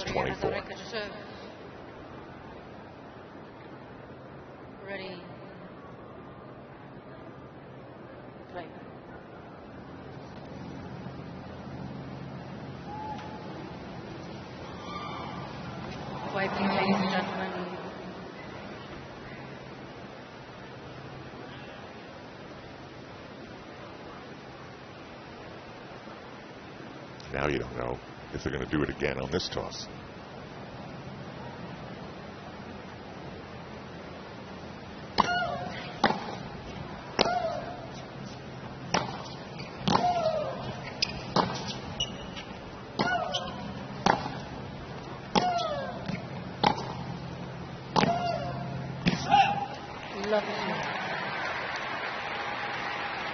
It's 24. Ready. Play. Wiping, ladies and gentlemen. Now you don't know if they're going to do it again on this toss.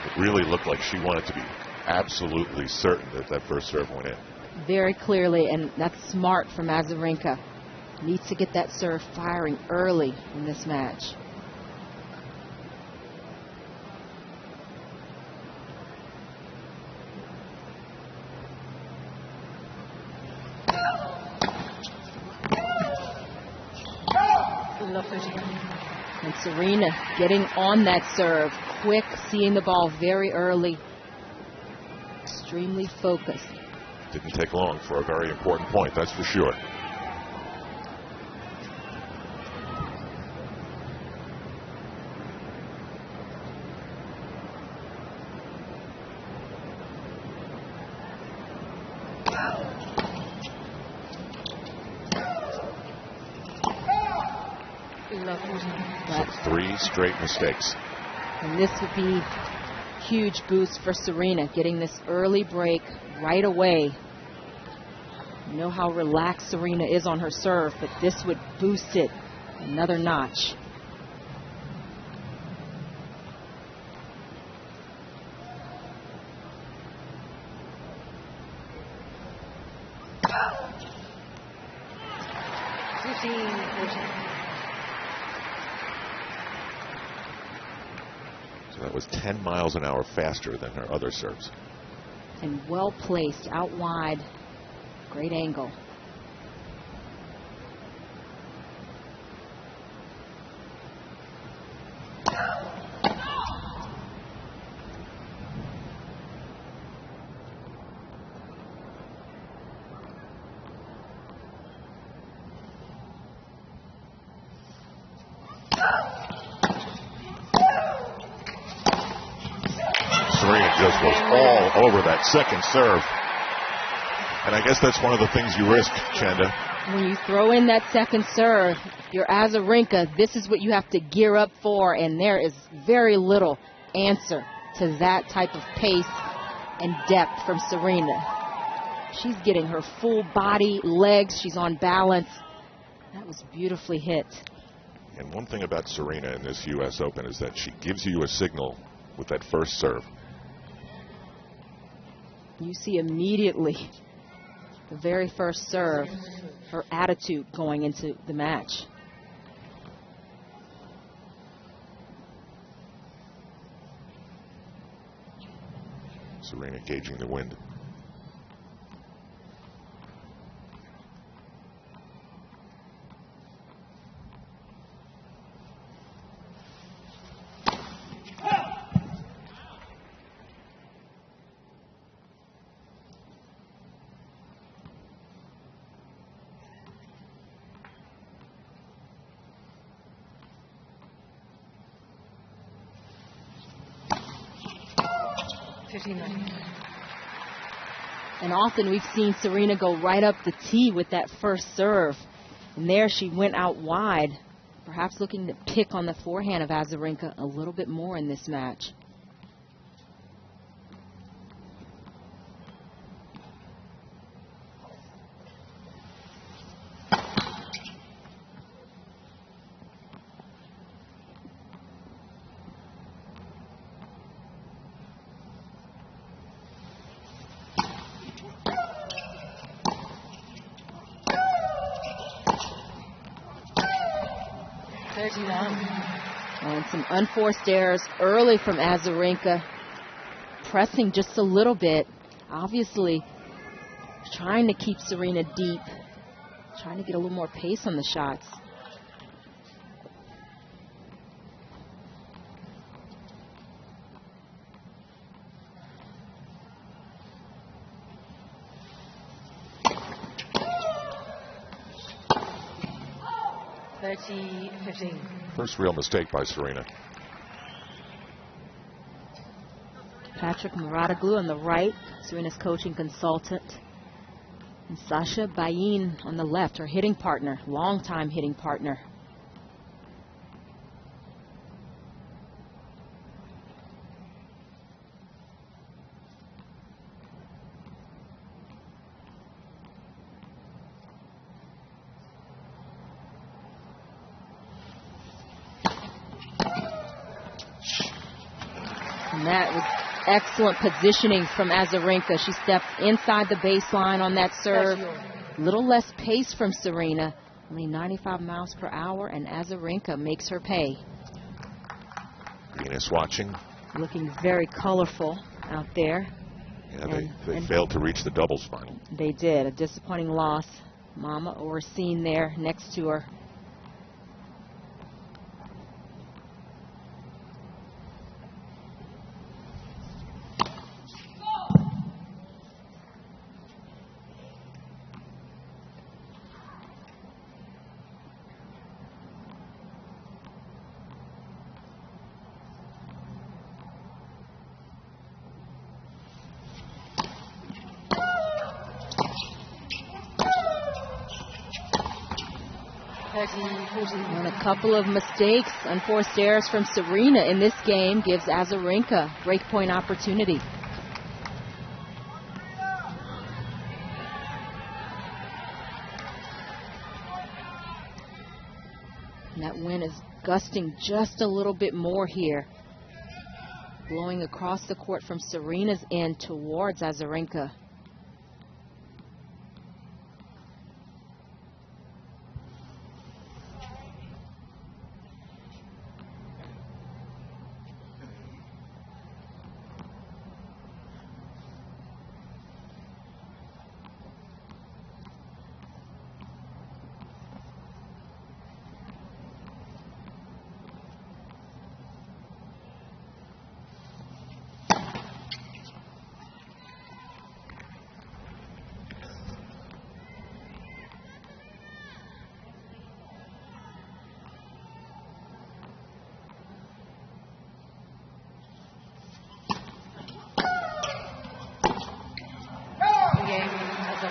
It really looked like she wanted to be absolutely certain that that first serve went in. Very clearly, and that's smart from Azarenka. Needs to get that serve firing early in this match. And Serena getting on that serve, quick, seeing the ball very early, extremely focused. Didn't take long for a very important point, that's for sure. That's 3 straight mistakes. And this would be huge boost for Serena, getting this early break right away. You know how relaxed Serena is on her serve, but this would boost it another notch. So that was 10 miles an hour faster than her other serves. And well placed out wide. Great angle. Serena just was all over that second serve. And I guess that's one of the things you risk, Chanda. When you throw in that second serve, you're Azarenka, this is what you have to gear up for, and there is very little answer to that type of pace and depth from Serena. She's getting her full body, legs, she's on balance. That was beautifully hit. And one thing about Serena in this U.S. Open is that she gives you a signal with that first serve. You see immediately the very first serve, her attitude going into the match. Serena gauging the wind. And often we've seen Serena go right up the tee with that first serve. And there she went out wide, perhaps looking to pick on the forehand of Azarenka a little bit more in this match. And some unforced errors early from Azarenka, pressing just a little bit, obviously trying to keep Serena deep. trying to get a little more pace on the shots. First real mistake by Serena. Patrick Muratoglu on the right, Serena's coaching consultant. And Sasha Bayin on the left, her hitting partner, longtime hitting partner. And that was excellent positioning from Azarenka. She stepped inside the baseline on that serve. A little less pace from Serena. Only 95 miles per hour, and Azarenka makes her pay. Venus watching. Looking very colorful out there. Yeah, they failed to reach the doubles final. They did. A disappointing loss. Mama Orsine there next to her. And a couple of mistakes, unforced errors from Serena in this game gives Azarenka breakpoint opportunity. And that wind is gusting just a little bit more here, blowing across the court from Serena's end towards Azarenka.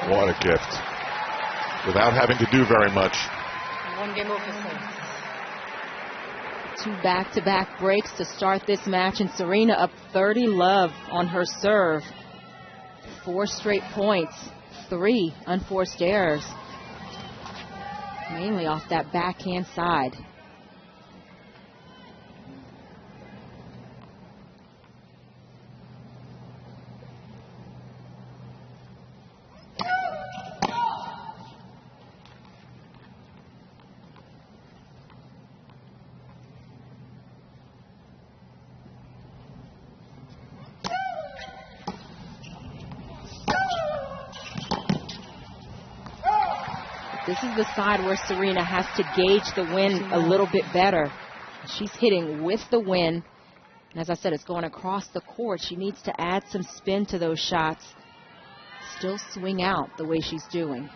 What a gift. Without having to do very much. 1 game over 6. 2 back-to-back breaks to start this match, and Serena up 30-love on her serve. 4 straight points, 3 unforced errors, mainly off that backhand side. This is the side where Serena has to gauge the wind a little bit better. She's hitting with the wind. And as I said, it's going across the court. She needs to add some spin to those shots. Still swing out the way she's doing.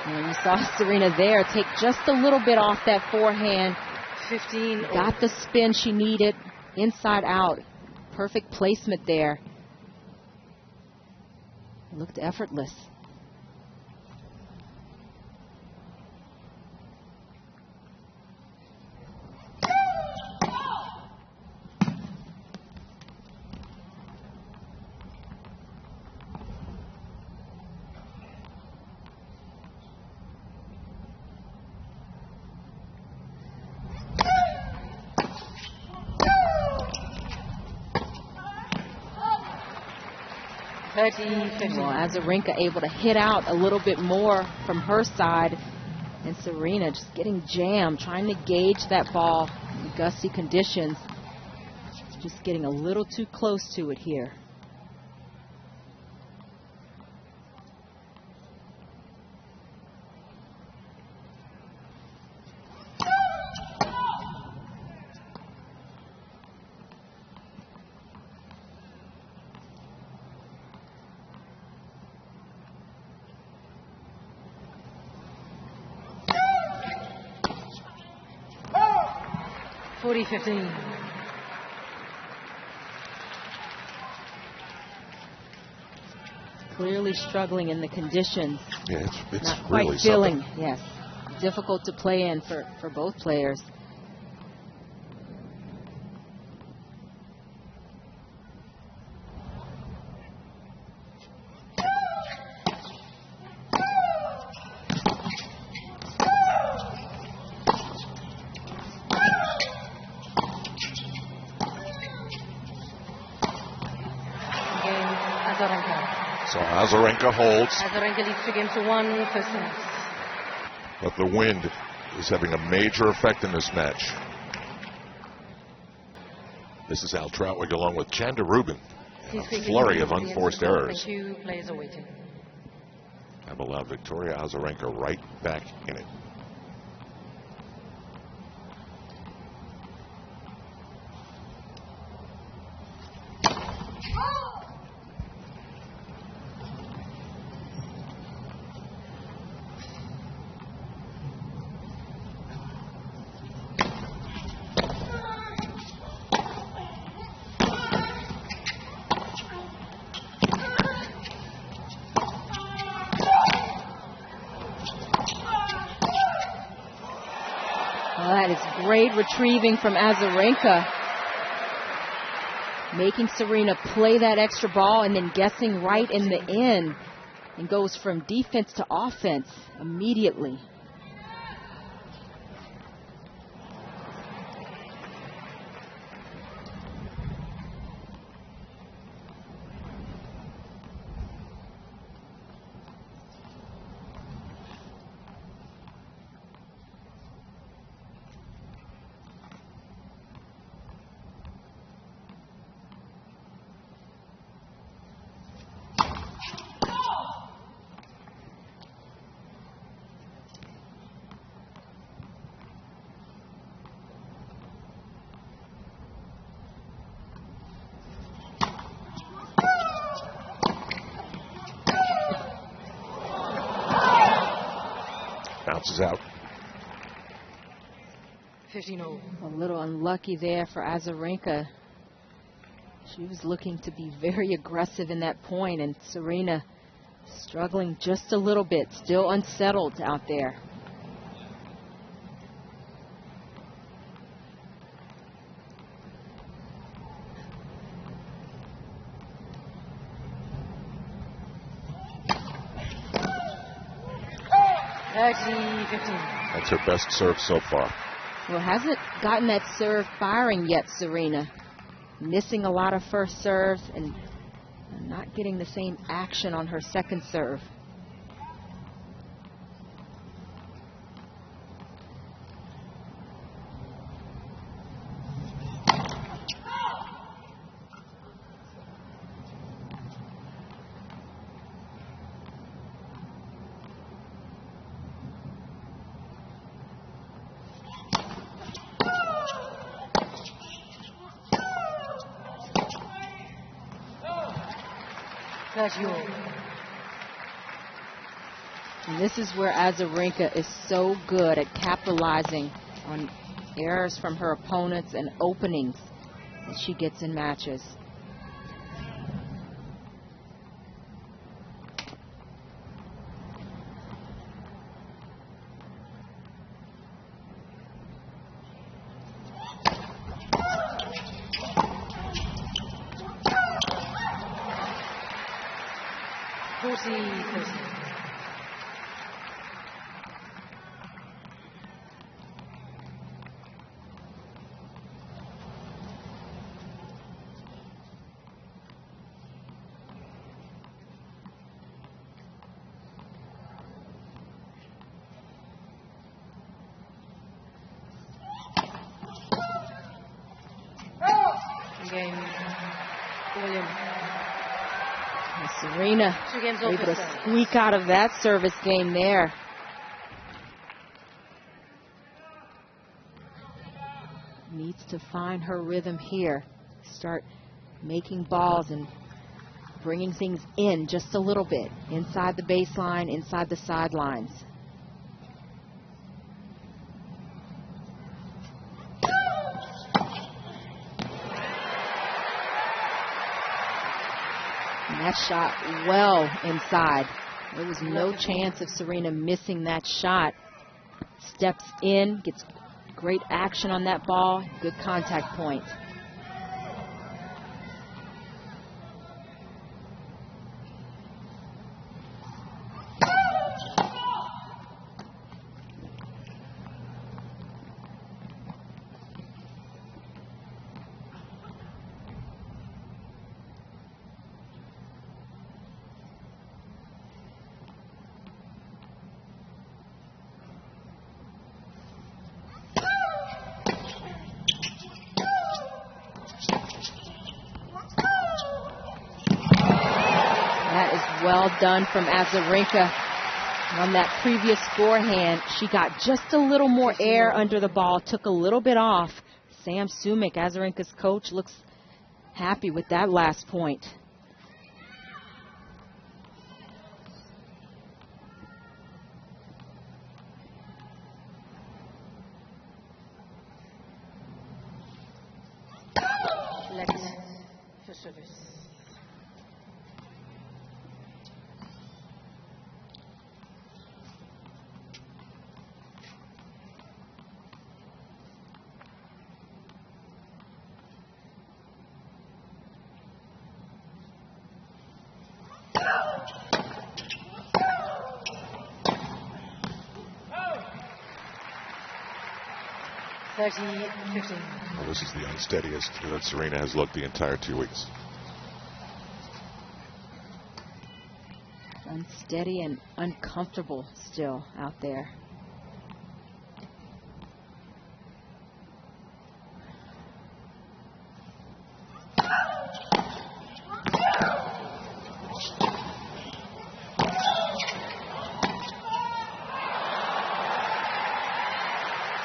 And you saw Serena there take just a little bit off that forehand. 15. Got the spin she needed, inside out. Perfect placement there. Looked effortless. 30-15. Well, Azarenka able to hit out a little bit more from her side, and Serena just getting jammed, trying to gauge that ball in gusty conditions. Just getting a little too close to it here. Clearly struggling in the conditions. Yeah, it's not really quite feeling. something. Yes, difficult to play in for both players. So Azarenka holds. Azarenka leads the game to 1 first set. But the wind is having a major effect in this match. This is Al Troutwig along with Chanda Rubin. A flurry of unforced errors. 2 players are waiting. Have allowed Victoria Azarenka right back in it. That is great retrieving from Azarenka. Making Serena play that extra ball and then guessing right in the end. And goes from defense to offense immediately. Bounces out. 15-0. A little unlucky there for Azarenka. She was looking to be very aggressive in that point, and Serena struggling just a little bit, still unsettled out there. That's her best serve so far. Well, hasn't gotten that serve firing yet, Serena. Missing a lot of first serves and not getting the same action on her second serve. And this is where Azarenka is so good at capitalizing on errors from her opponents and openings that she gets in matches. Serena 2 games able over to service. squeak out of that service game there. Needs to find her rhythm here. Start making balls and bringing things in just a little bit. Inside the baseline, inside the sidelines. And that shot well inside. There was no chance of Serena missing that shot. Steps in, gets great action on that ball, good contact point. Well done from Azarenka. On that previous forehand, she got just a little more air under the ball, took a little bit off. Sam Sumik, Azarenka's coach, looks happy with that last point. Select for service. Well, this is the unsteadiest that Serena has looked the entire 2 weeks. Unsteady and uncomfortable still out there.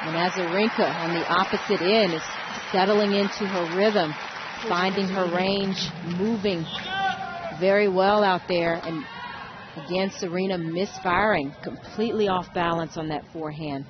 And Azarenka on the opposite end is settling into her rhythm, finding her range, moving very well out there. And again, Serena misfiring, completely off balance on that forehand.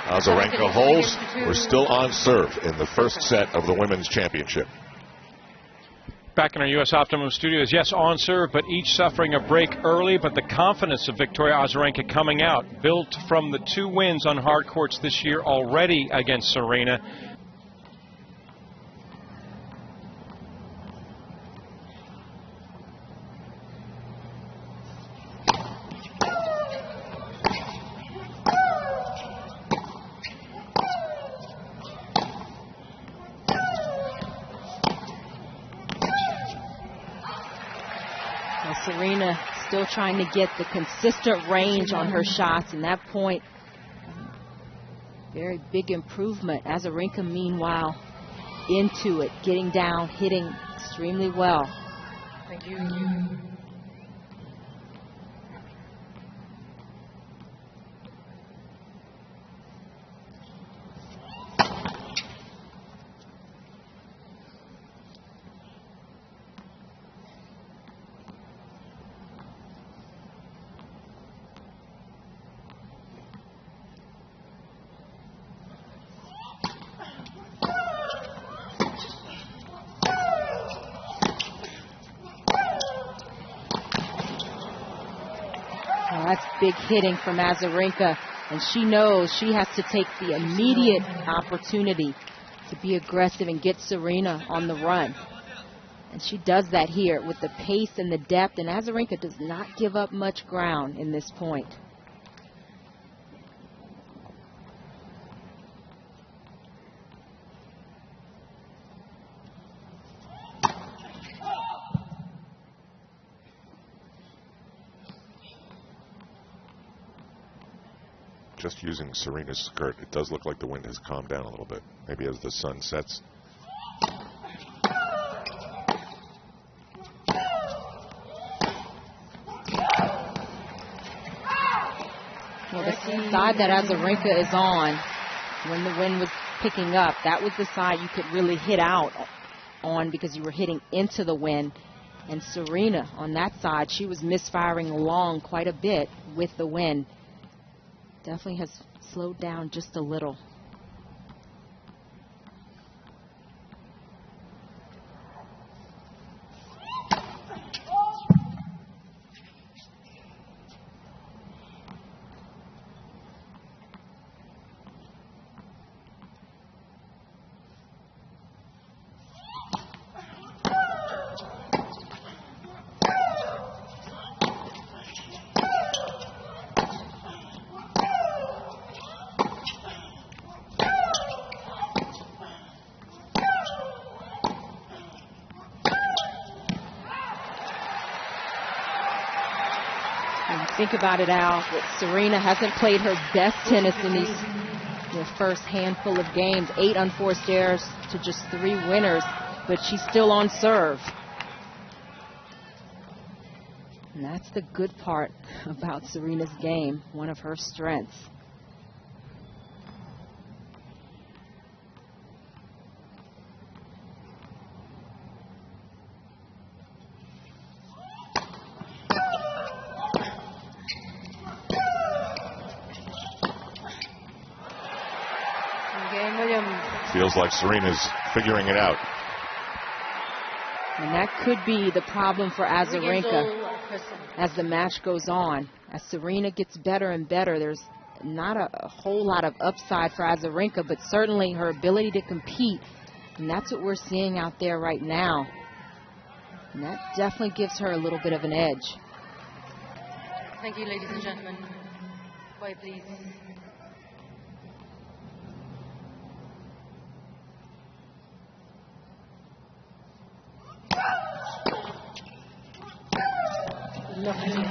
Azarenka holds. We're still on serve in the first set of the Women's Championship. Back in our U.S. Optimum studios, yes, on serve, but each suffering a break early. But the confidence of Victoria Azarenka coming out, built from the 2 wins on hard courts this year already against Serena. Serena still trying to get the consistent range on her shots, and that point, very big improvement. Azarenka, meanwhile, into it, getting down, hitting extremely well. Thank you. That's big hitting from Azarenka, and she knows she has to take the immediate opportunity to be aggressive and get Serena on the run. And she does that here with the pace and the depth, and Azarenka does not give up much ground in this point. Just using Serena's skirt, it does look like the wind has calmed down a little bit, maybe as the sun sets. Well, the side that Azarenka is on, when the wind was picking up, that was the side you could really hit out on because you were hitting into the wind. And Serena on that side, she was misfiring along quite a bit with the wind. Definitely has slowed down just a little. Think about it, Al, that Serena hasn't played her best tennis in the first handful of games. 8 unforced errors to just 3 winners, but she's still on serve. And that's the good part about Serena's game, one of her strengths. Feels like Serena's figuring it out. And that could be the problem for Azarenka as the match goes on. As Serena gets better and better, there's not a whole lot of upside for Azarenka, but certainly her ability to compete, and that's what we're seeing out there right now. And that definitely gives her a little bit of an edge. Thank you, ladies and gentlemen. Quiet, please. Lovely.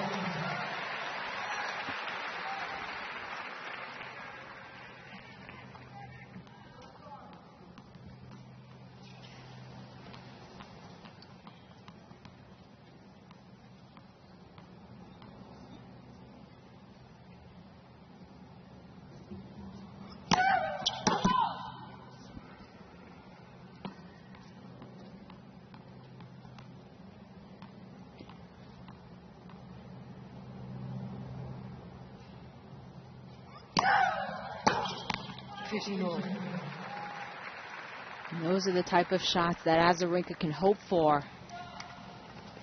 And those are the type of shots that Azarenka can hope for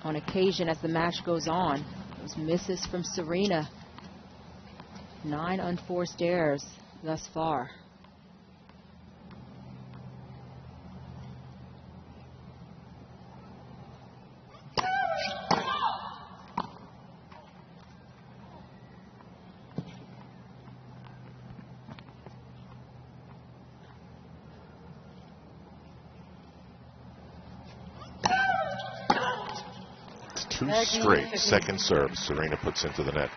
on occasion as the match goes on. Those misses from Serena. 9 unforced errors thus far. Two straight second serves Serena puts into the net.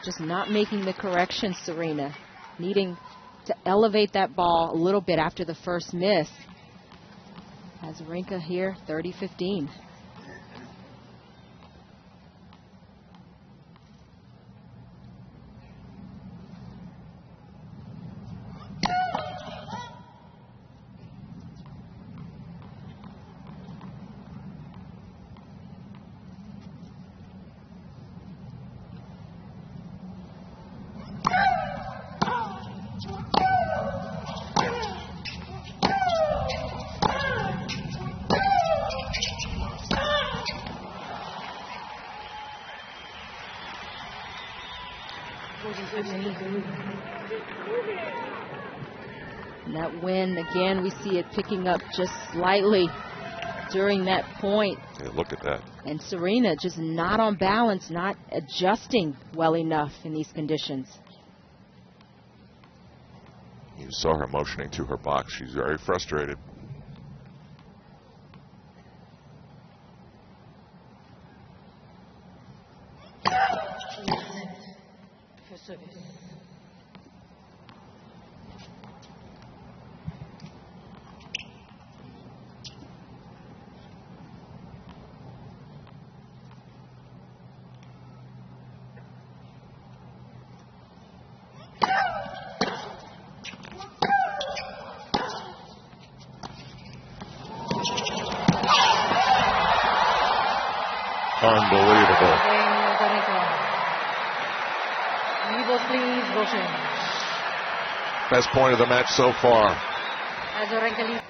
Just not making the correction, Serena. Needing to elevate that ball a little bit after the first miss. Azarenka here, 30-15. And that wind, again, we see it picking up just slightly during that point. Yeah, look at that. And Serena just not on balance, not adjusting well enough in these conditions. You saw her motioning to her box. She's very frustrated. For service. Unbelievable. Best point of the match so far. Azarenka leads.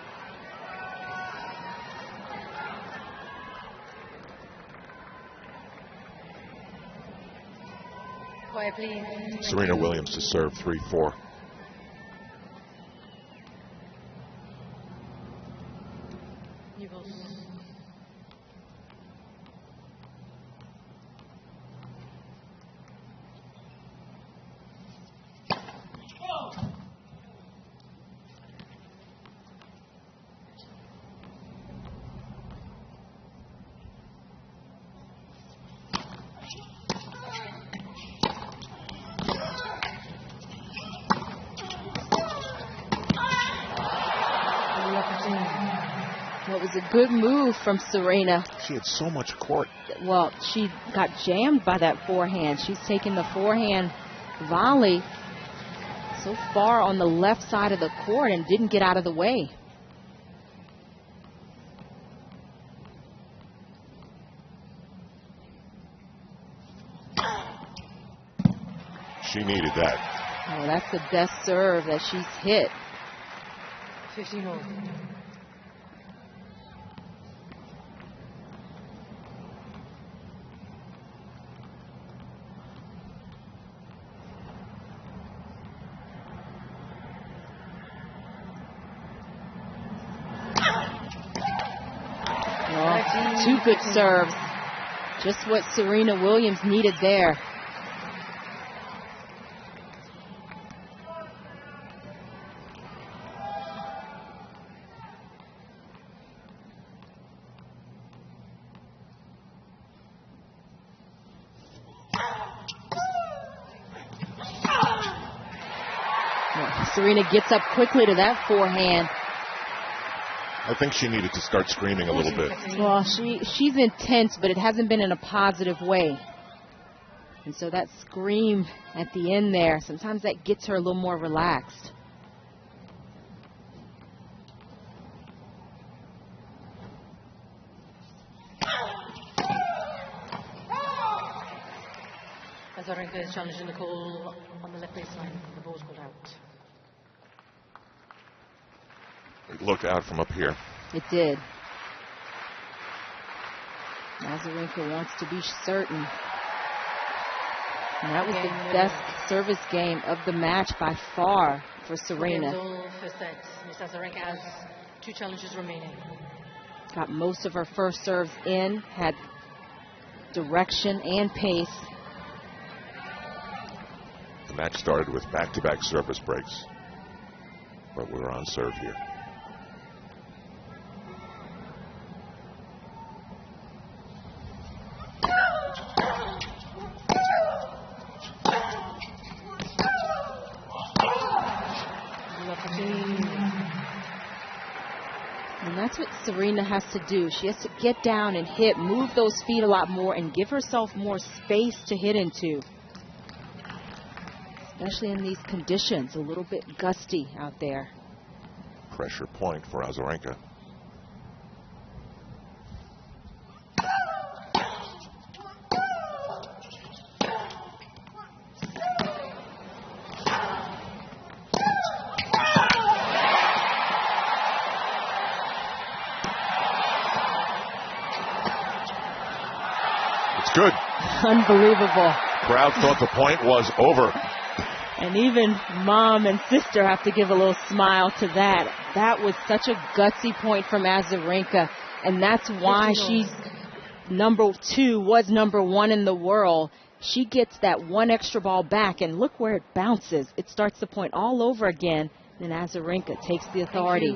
Quiet, please. Serena Williams to serve 3-4. It was a good move from Serena. She had so much court. Well, she got jammed by that forehand. She's taken the forehand volley so far on the left side of the court and didn't get out of the way. She needed that. Oh, that's the best serve that she's hit. 15-all. Two good serves. Just what Serena Williams needed there. Serena gets up quickly to that forehand. I think she needed to start screaming a little bit. Well, she's intense, but it hasn't been in a positive way. And so that scream at the end there, sometimes that gets her a little more relaxed. Azarenka is challenging the call on the left baseline. The ball's called out. It looked out from up here. It did. Azarenka wants to be certain. And that was the best service game of the match by far for Serena. First set. Miss Azarenka has 2 challenges remaining. Got most of her first serves in, had direction and pace. The match started with back-to-back service breaks, but we were on serve here. And that's what Serena has to do. She has to get down and hit, move those feet a lot more, and give herself more space to hit into. Especially in these conditions, a little bit gusty out there. Pressure point for Azarenka. It's good. Unbelievable. Crowd thought the point was over. And even mom and sister have to give a little smile to that. That was such a gutsy point from Azarenka, and that's why she's number 2, was number 1 in the world. She gets that one extra ball back, and look where it bounces. It starts the point all over again, and Azarenka takes the authority.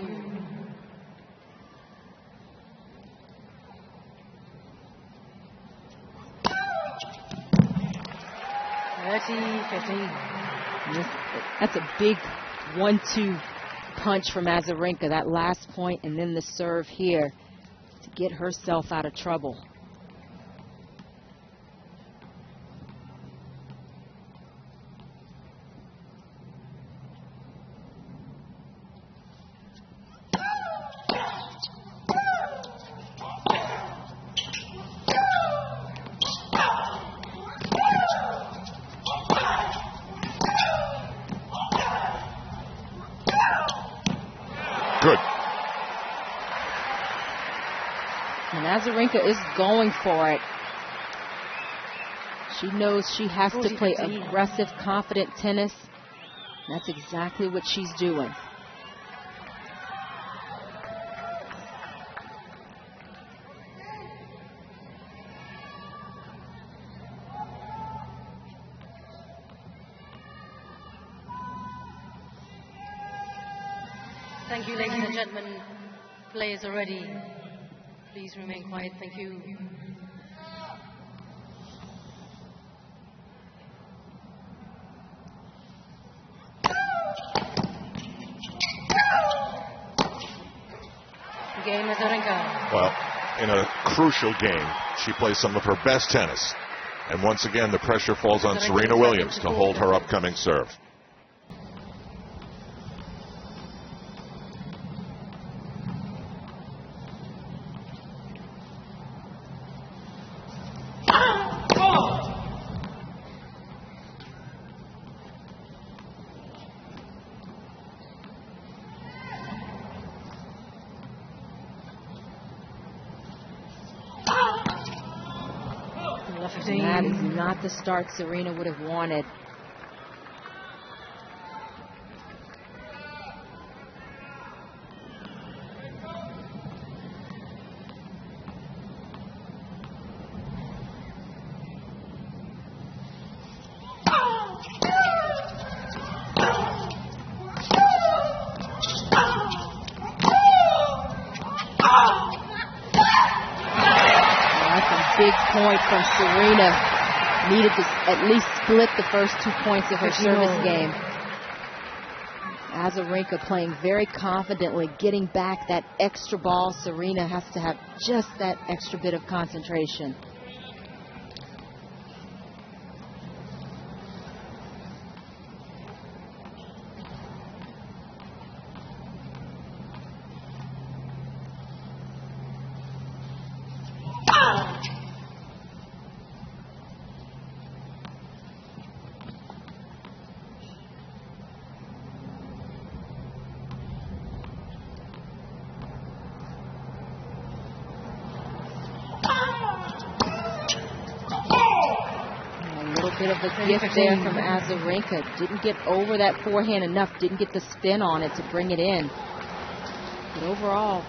30-15. That's a big 1-2 punch from Azarenka, that last point, and then the serve here to get herself out of trouble. Good. And Azarenka is going for it. She knows she has to play aggressive, confident tennis. That's exactly what she's doing. Thank you, ladies and gentlemen. Players are ready. Please remain quiet. Thank you. Game Azarenka. Well, in a crucial game, she plays some of her best tennis. And once again, the pressure falls on Serena Williams to hold her upcoming serve. That is not the start Serena would have wanted. Big point from Serena. Needed to at least split the first 2 points of her service game. Azarenka playing very confidently, getting back that extra ball. Serena has to have just that extra bit of concentration. Bit of a gift there from Azarenka. Didn't get over that forehand enough, didn't get the spin on it to bring it in. But overall,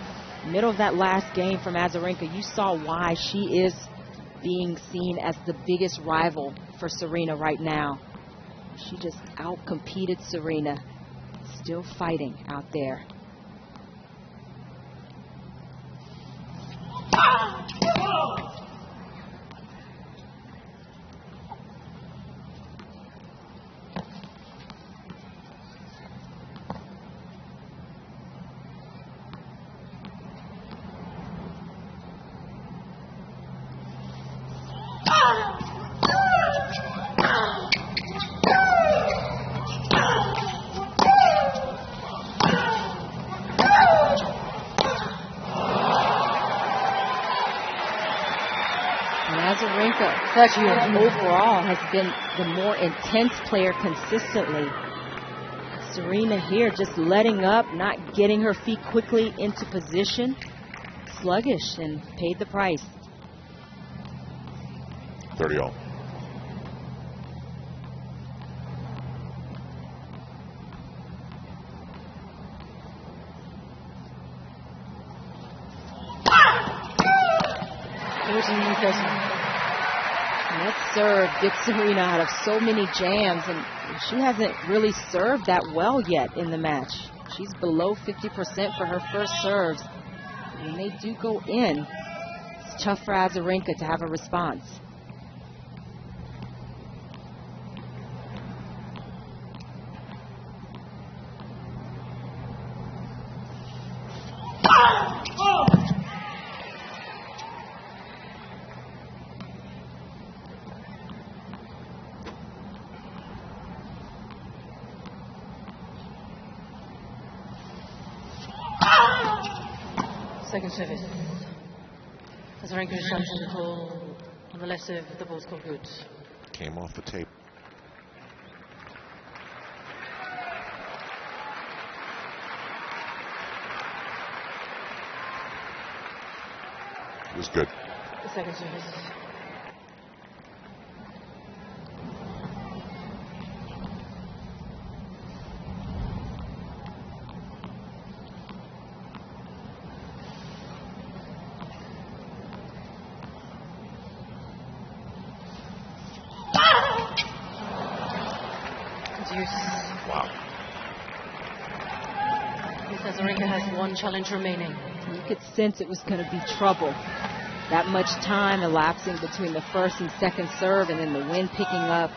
middle of that last game from Azarenka, you saw why she is being seen as the biggest rival for Serena right now. She just out-competed Serena. Still fighting out there. Azarenka overall has been the more intense player consistently. Serena here just letting up, not getting her feet quickly into position. Sluggish, and paid the price. 30-all. Britain 30. And that serve gets Serena out of so many jams, and she hasn't really served that well yet in the match. She's below 50% for her first serves. When they do go in, it's tough for Azarenka to have a response. Second service. Azarenka is shot on the ball. On the left serve, the ball's called good. Came off the tape. It was good. The second service. Wow. Azarenka has one challenge remaining. You could sense it was going to be trouble. That much time elapsing between the first and second serve, and then the wind picking up.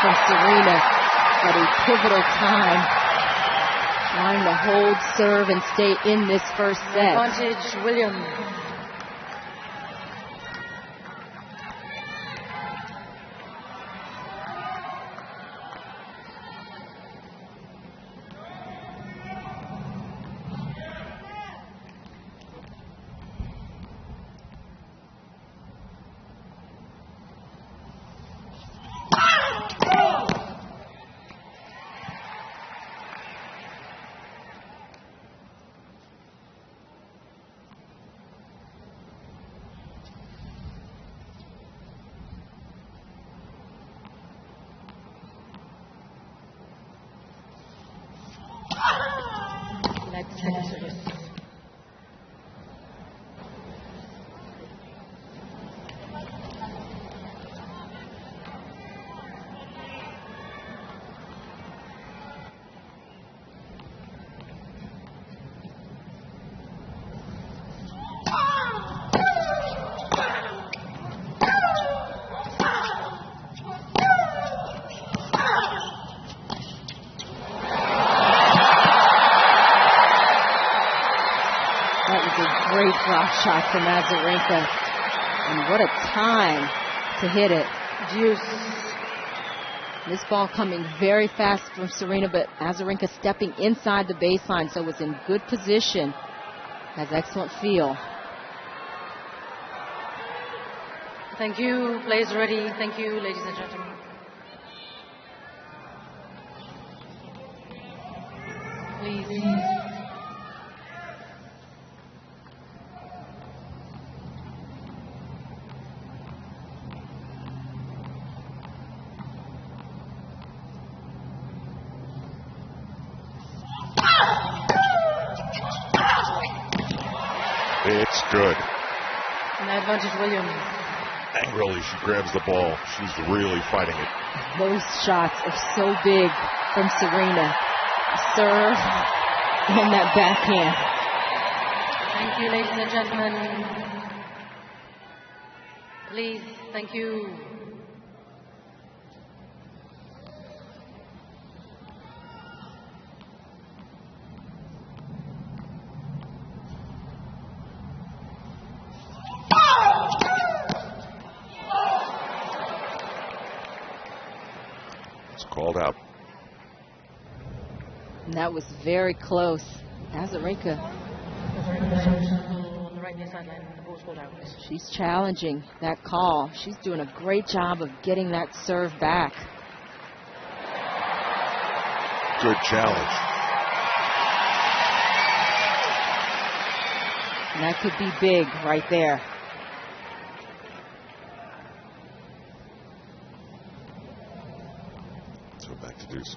From Serena at a pivotal time, trying to hold serve and stay in this first set. Advantage, Williams. Great drop shot from Azarenka, and what a time to hit it. Deuce. This ball coming very fast from Serena, but Azarenka stepping inside the baseline, so was in good position. Has excellent feel. Thank you. Players ready. Thank you, ladies and gentlemen. Please. It's good. And advantage, Williams. Angrily, she grabs the ball. She's really fighting it. Those shots are so big from Serena. Serve and that backhand. Thank you, ladies and gentlemen. Please, thank you. Called out. And that was very close. Azarenka near sideline, the ball's called out. She's challenging that call. She's doing a great job of getting that serve back. Good challenge. And that could be big right there. So back to deuce.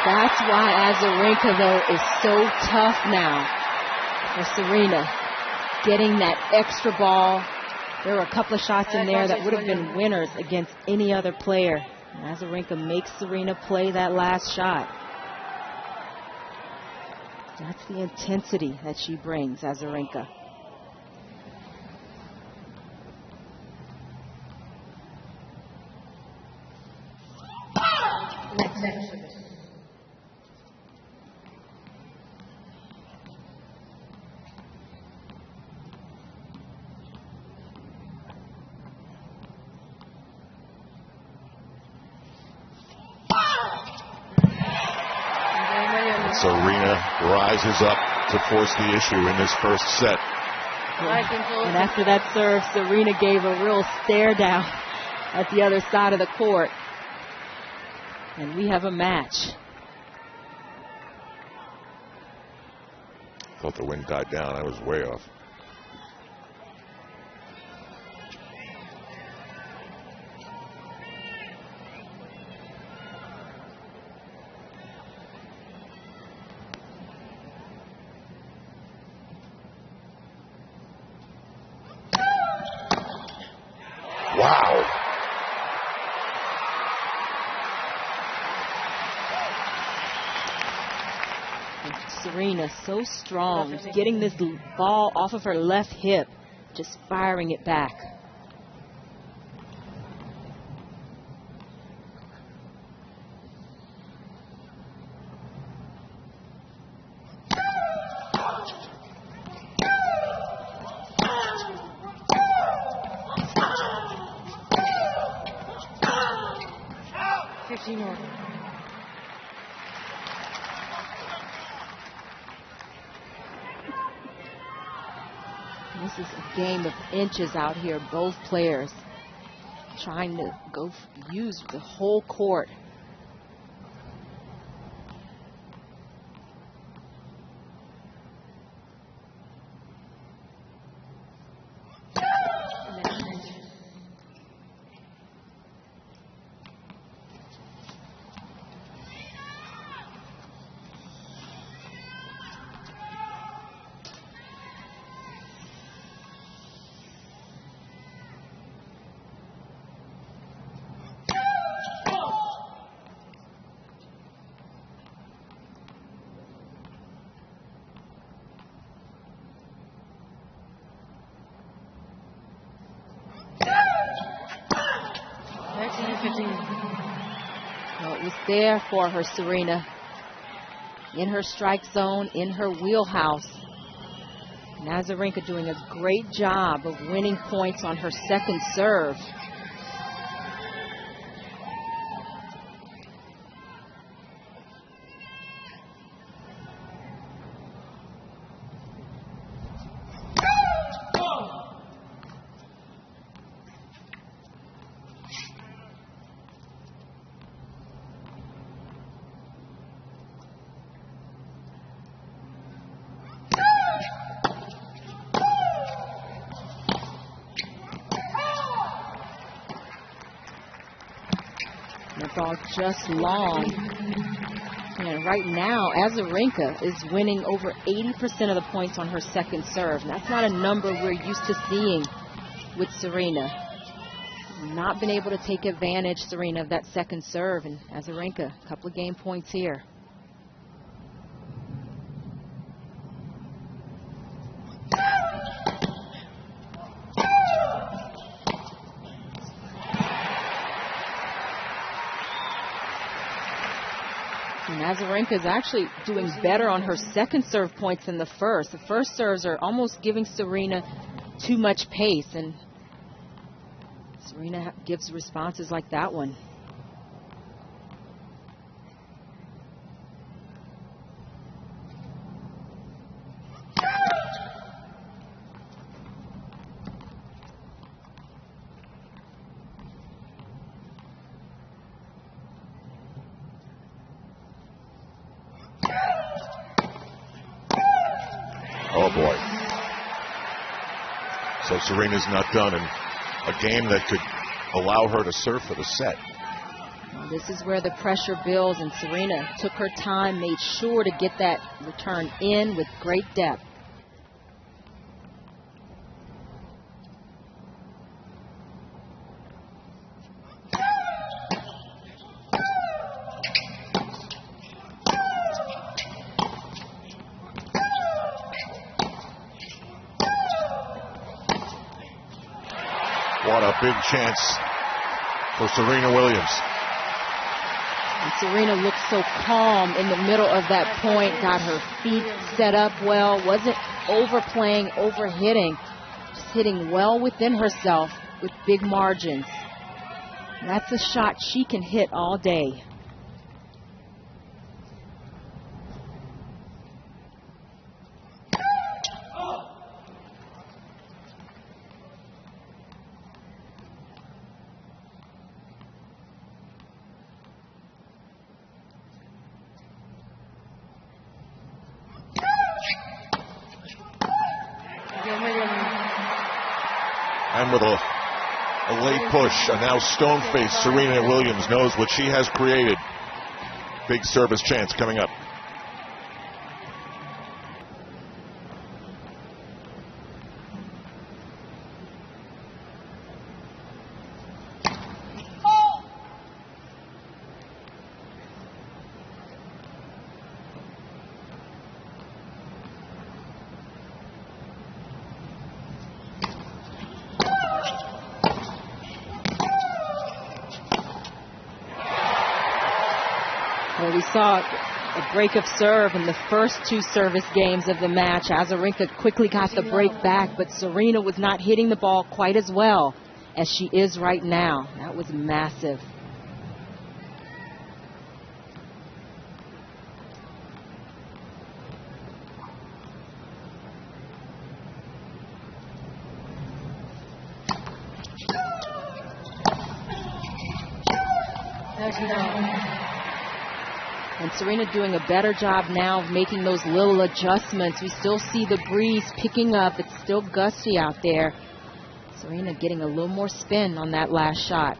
That's why Azarenka, though, is so tough now for Serena. Getting that extra ball. There were a couple of shots in there that would have been winners against any other player. And Azarenka makes Serena play that last shot. That's the intensity that she brings, Azarenka. Serena rises up to force the issue in this first set. And after that serve, Serena gave a real stare down at the other side of the court. And we have a match. Thought the wind died down. I was way off. Wow. Serena so strong, getting this ball off of her left hip, just firing it back. This is a game of inches out here. Both players trying to use the whole court. Well, it was there for her, Serena. In her strike zone, in her wheelhouse. And Azarenka doing a great job of winning points on her second serve. The ball just long. And right now, Azarenka is winning over 80% of the points on her second serve. And that's not a number we're used to seeing with Serena. Not been able to take advantage, Serena, of that second serve. And Azarenka, a couple of game points here. And Azarenka is actually doing better on her second serve points than the first. The first serves are almost giving Serena too much pace, and Serena gives responses like that one. Oh boy. So Serena's not done, and a game that could allow her to serve for the set. Well, this is where the pressure builds, and Serena took her time, made sure to get that return in with great depth. What a big chance for Serena Williams. And Serena looked so calm in the middle of that point, got her feet set up well, wasn't overplaying, overhitting, just hitting well within herself with big margins. And that's a shot she can hit all day. And with a late push, a now stone-faced Serena Williams knows what she has created. Big service chance coming up. Well, we saw a break of serve in the first two service games of the match. Azarenka quickly got the break back, but Serena was not hitting the ball quite as well as she is right now. That was massive. And Serena doing a better job now of making those little adjustments. We still see the breeze picking up. It's still gusty out there. Serena getting a little more spin on that last shot.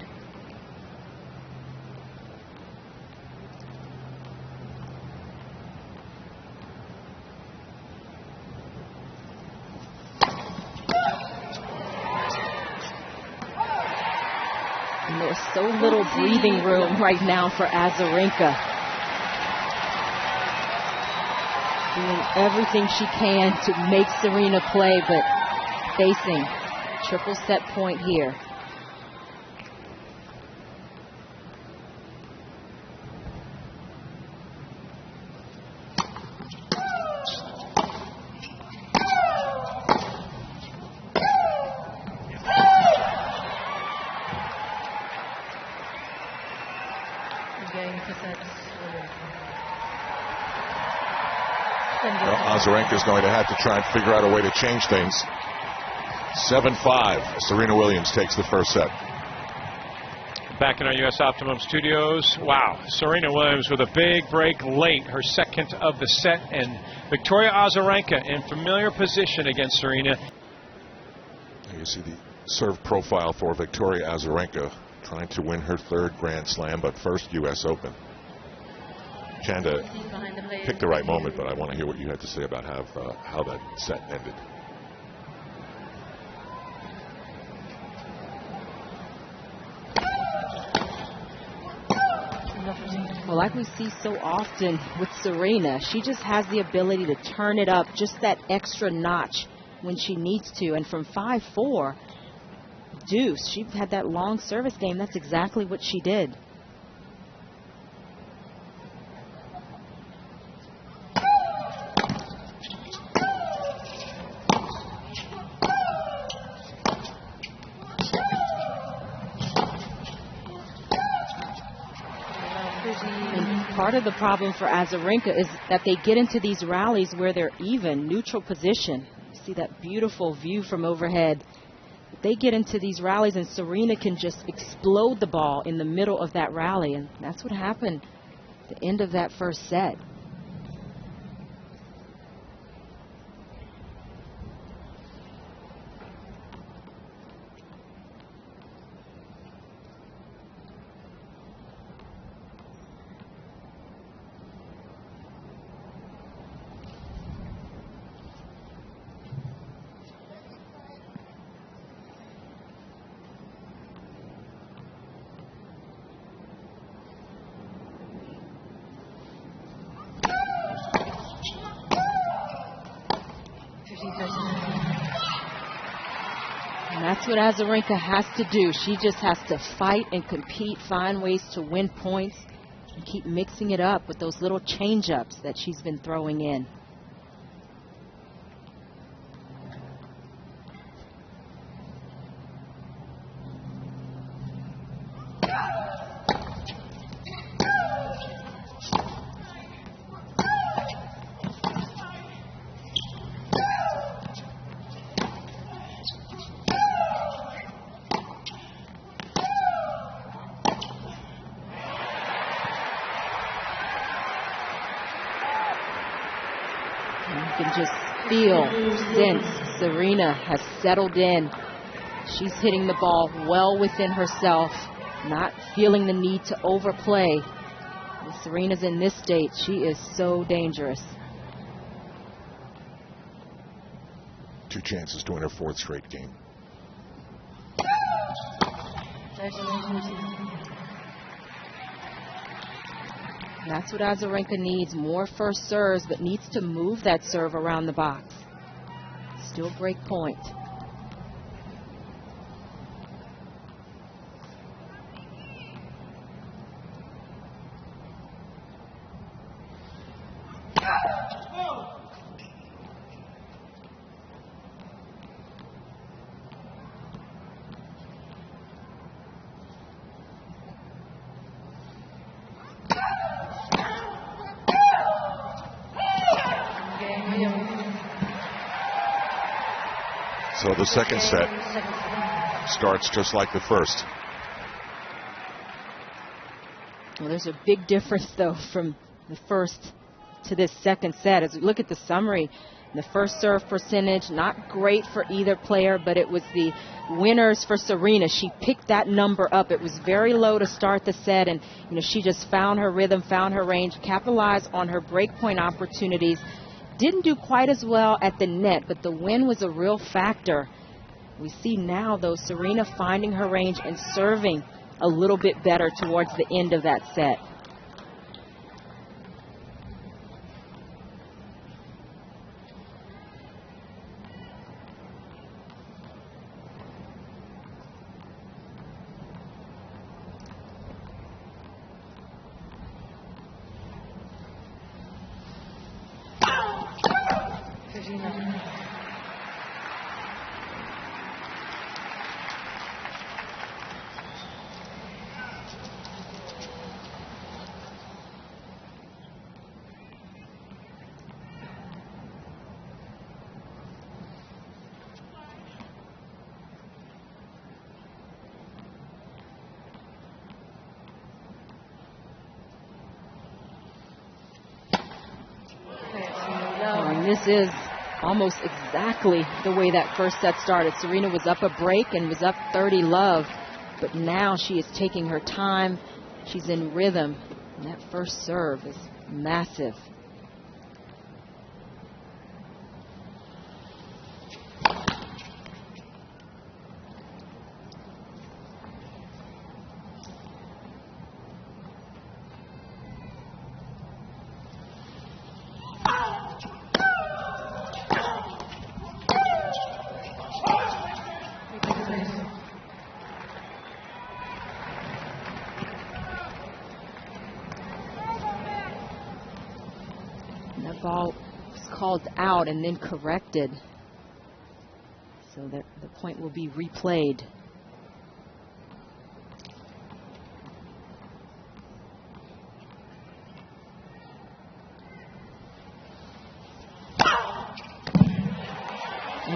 And there's so little breathing room right now for Azarenka. Doing everything she can to make Serena play, but facing triple set point here. Azarenka is going to have to try and figure out a way to change things. 7-5. Serena Williams takes the first set. Back in our U.S. Optimum studios. Wow, Serena Williams with a big break late, her second of the set, and Victoria Azarenka in familiar position against Serena. You see the serve profile for Victoria Azarenka, trying to win her third Grand Slam, but first U.S. Open. Chanda picked the right moment, but I want to hear what you had to say about how that set ended. Well, like we see so often with Serena, she just has the ability to turn it up just that extra notch when she needs to. And from 5-4, deuce, she had that long service game. That's exactly what she did. part of the problem for Azarenka is that they get into these rallies where they're even, neutral position. You see that beautiful view from overhead. They get into these rallies and Serena can just explode the ball in the middle of that rally, and that's what happened at the end of that first set. And that's what Azarenka has to do. She just has to fight and compete, find ways to win points, and keep mixing it up with those little change-ups that she's been throwing in. You can just feel since Serena has settled in, she's hitting the ball well within herself, not feeling the need to overplay. When Serena's in this state, she is so dangerous. 2 chances to win her 4th straight game. That's what Azarenka needs, more first serves, but needs to move that serve around the box. Still break point. So the second set starts just like the first. Well, there's a big difference, though, from the first to this second set. As we look at the summary, the first serve percentage, not great for either player, but it was the winners for Serena. She picked that number up. It was very low to start the set, and she just found her rhythm, found her range, capitalized on her breakpoint opportunities. Didn't do quite as well at the net, but the win was a real factor. We see now, though, Serena finding her range and serving a little bit better towards the end of that set. This is almost exactly the way that first set started. Serena was up a break and was up 30-love, but now she is taking her time. She's in rhythm, and that first serve is massive. Ball was called out and then corrected, so that the point will be replayed.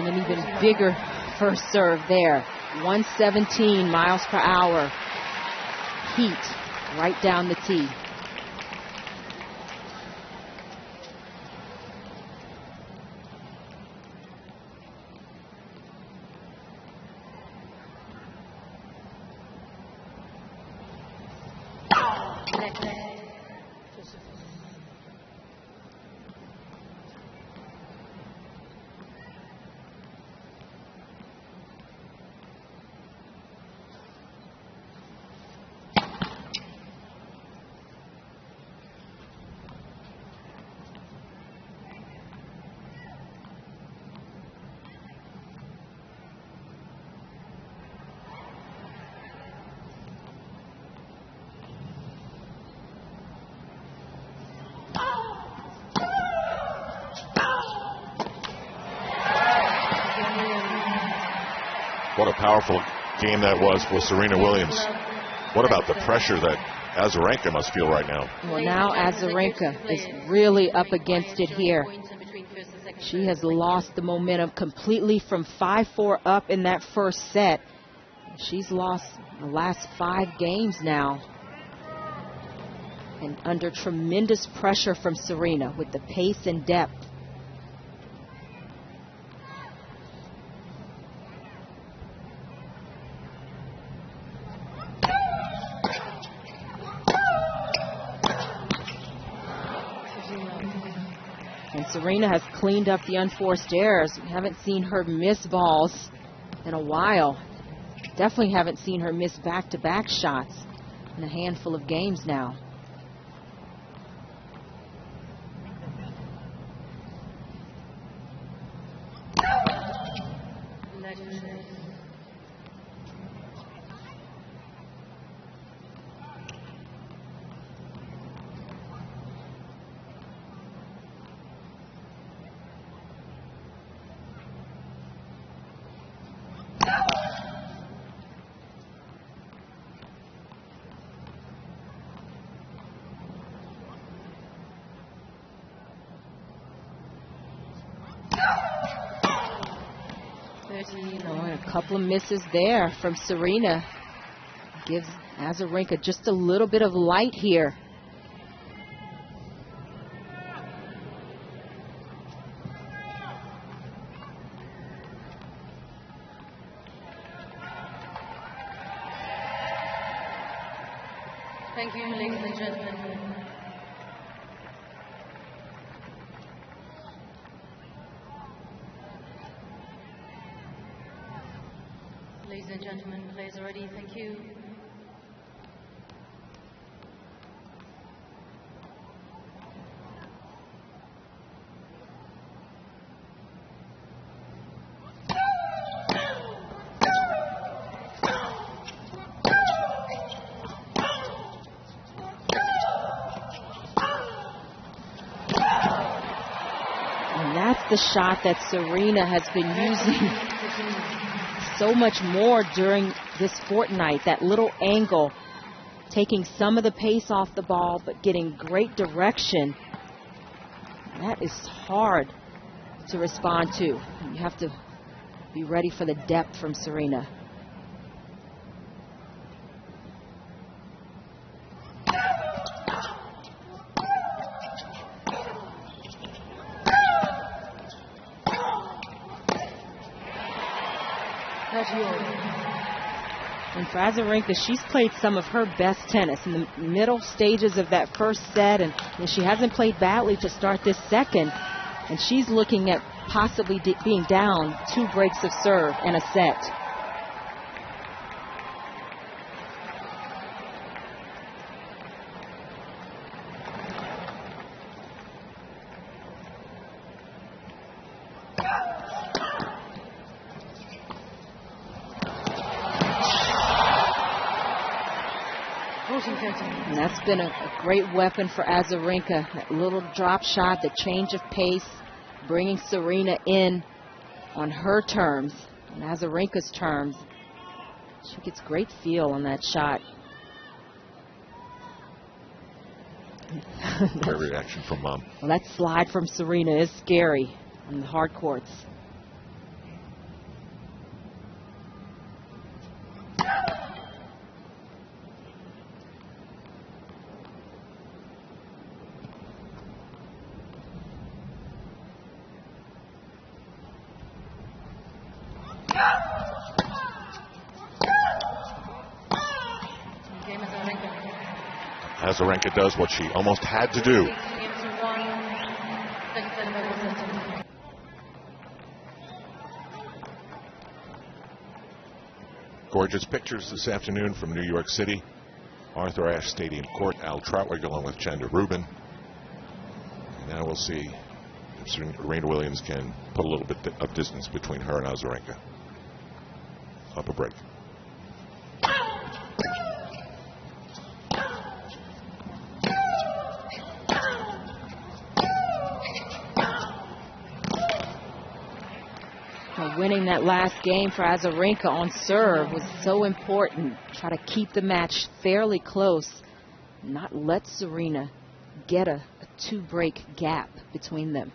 And an even bigger first serve there. 117 miles per hour. Heat right down the tee. What a powerful game that was for Serena Williams. What about the pressure that Azarenka must feel right now? Well, now Azarenka is really up against it here. She has lost the momentum completely from 5-4 up in that first set. She's lost the last 5 games now. And under tremendous pressure from Serena with the pace and depth. And Serena has cleaned up the unforced errors. We haven't seen her miss balls in a while. Definitely haven't seen her miss back-to-back shots in a handful of games now. A couple of misses there from Serena. Gives Azarenka just a little bit of light here. Thank you, ladies and gentlemen. Ladies and gentlemen, players are ready. Thank you. And that's the shot that Serena has been using so much more during this fortnight. That little angle, taking some of the pace off the ball, but getting great direction. That is hard to respond to. You have to be ready for the depth from Serena. And for Azarenka, she's played some of her best tennis in the middle stages of that first set, and she hasn't played badly to start this second. And she's looking at possibly being down 2 breaks of serve in a set. And that's been a great weapon for Azarenka. That little drop shot, the change of pace, bringing Serena in on her terms, on Azarenka's terms. She gets great feel on that shot. Great reaction from Mom. Well, that slide from Serena is scary on the hard courts. Azarenka does what she almost had to do. Gorgeous pictures this afternoon from New York City. Arthur Ashe Stadium Court, Al Trautwig along with Chanda Rubin. And now we'll see if Serena Williams can put a little bit of distance between her and Azarenka. Up a break. Winning that last game for Azarenka on serve was so important. Try to keep the match fairly close, not let Serena get a two-break gap between them.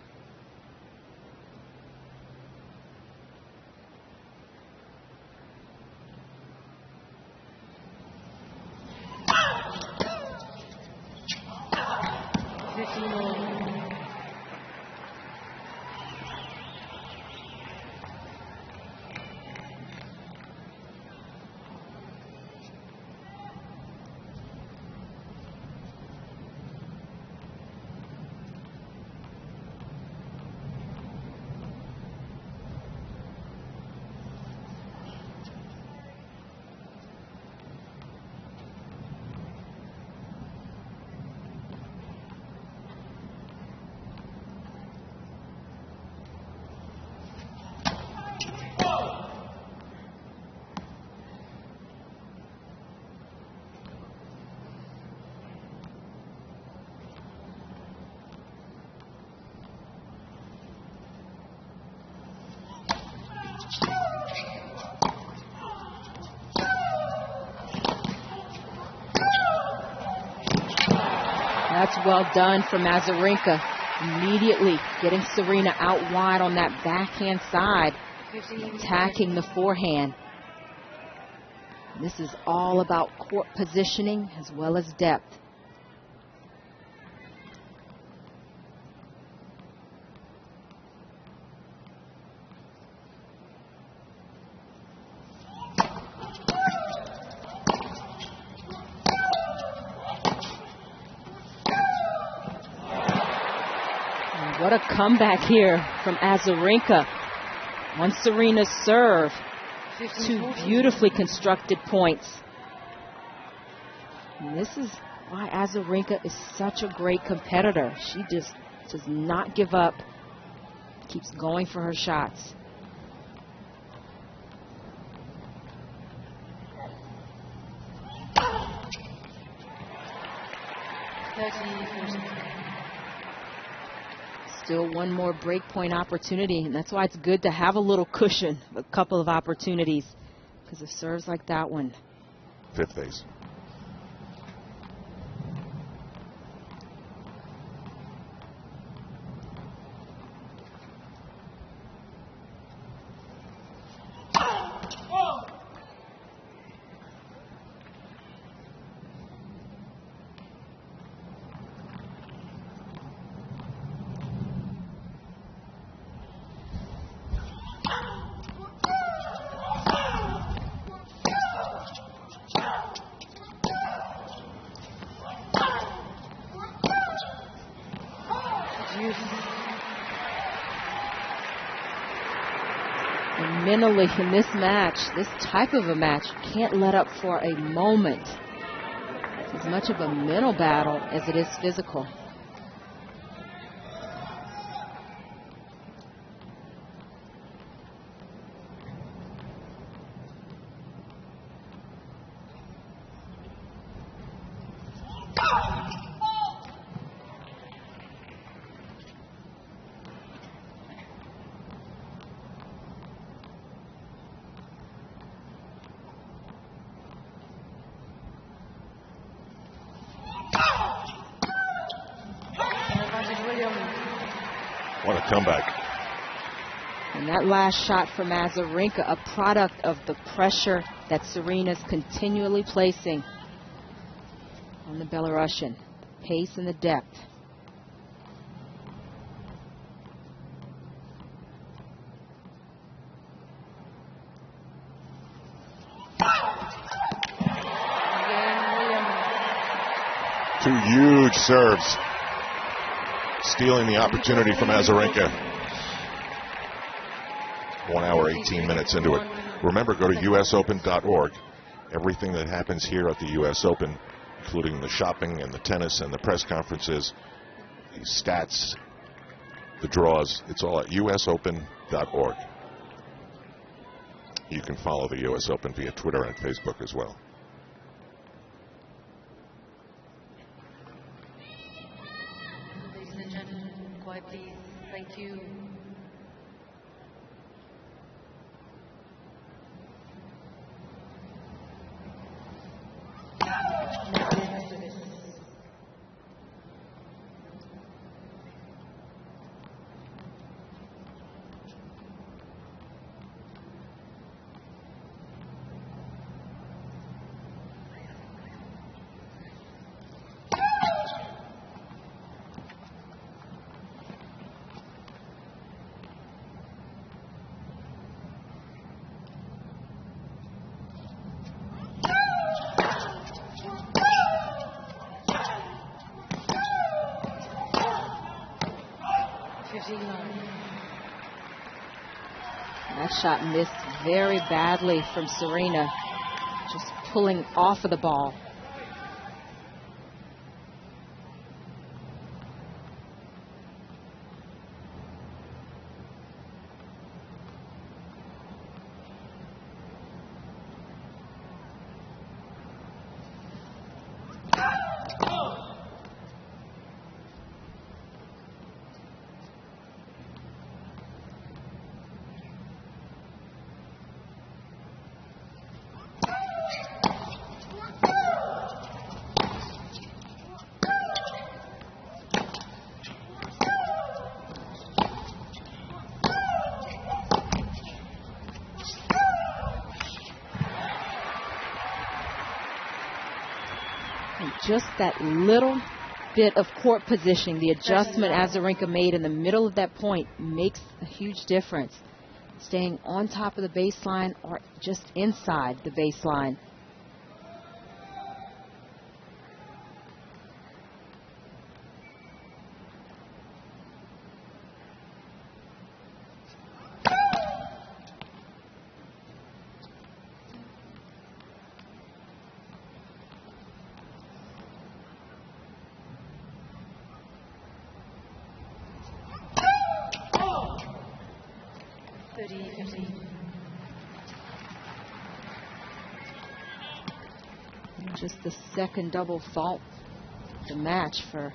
That's well done from Azarenka. Immediately getting Serena out wide on that backhand side, attacking the forehand. This is all about court positioning as well as depth. What a comeback here from Azarenka on Serena's serve. Two beautifully constructed points. And this is why Azarenka is such a great competitor. She just does not give up, keeps going for her shots. Still one more break point opportunity, and that's why it's good to have a little cushion, a couple of opportunities, because of serves like that one. Fifth ace. And mentally in this match, this type of a match, you can't let up for a moment. It's as much of a mental battle as it is physical. What a comeback. And that last shot from Azarenka, a product of the pressure that Serena's continually placing on the Belarusian. The pace and the depth. Two huge serves, stealing the opportunity from Azarenka. 1 hour, 18 minutes into it. Remember, go to usopen.org. Everything that happens here at the U.S. Open, including the shopping and the tennis and the press conferences, the stats, the draws, it's all at usopen.org. You can follow the U.S. Open via Twitter and Facebook as well. Ladies and gentlemen, quiet please. Thank you. That shot missed very badly from Serena, just pulling off of the ball. Just that little bit of court positioning, the adjustment Azarenka made in the middle of that point makes a huge difference. Staying on top of the baseline or just inside the baseline. Just the second double fault of the match for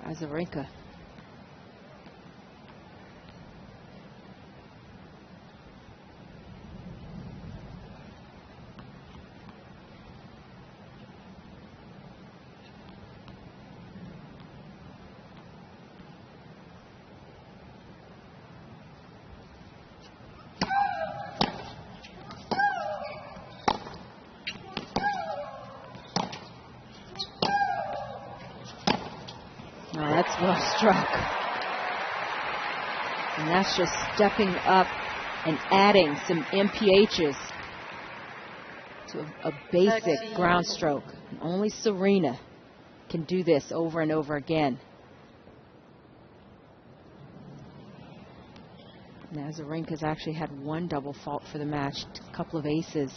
Azarenka. Oh, that's well struck. And that's just stepping up and adding some MPHs to a basic ground stroke. And only Serena can do this over and over again. And Azarenka's actually had one double fault for the match, a couple of aces.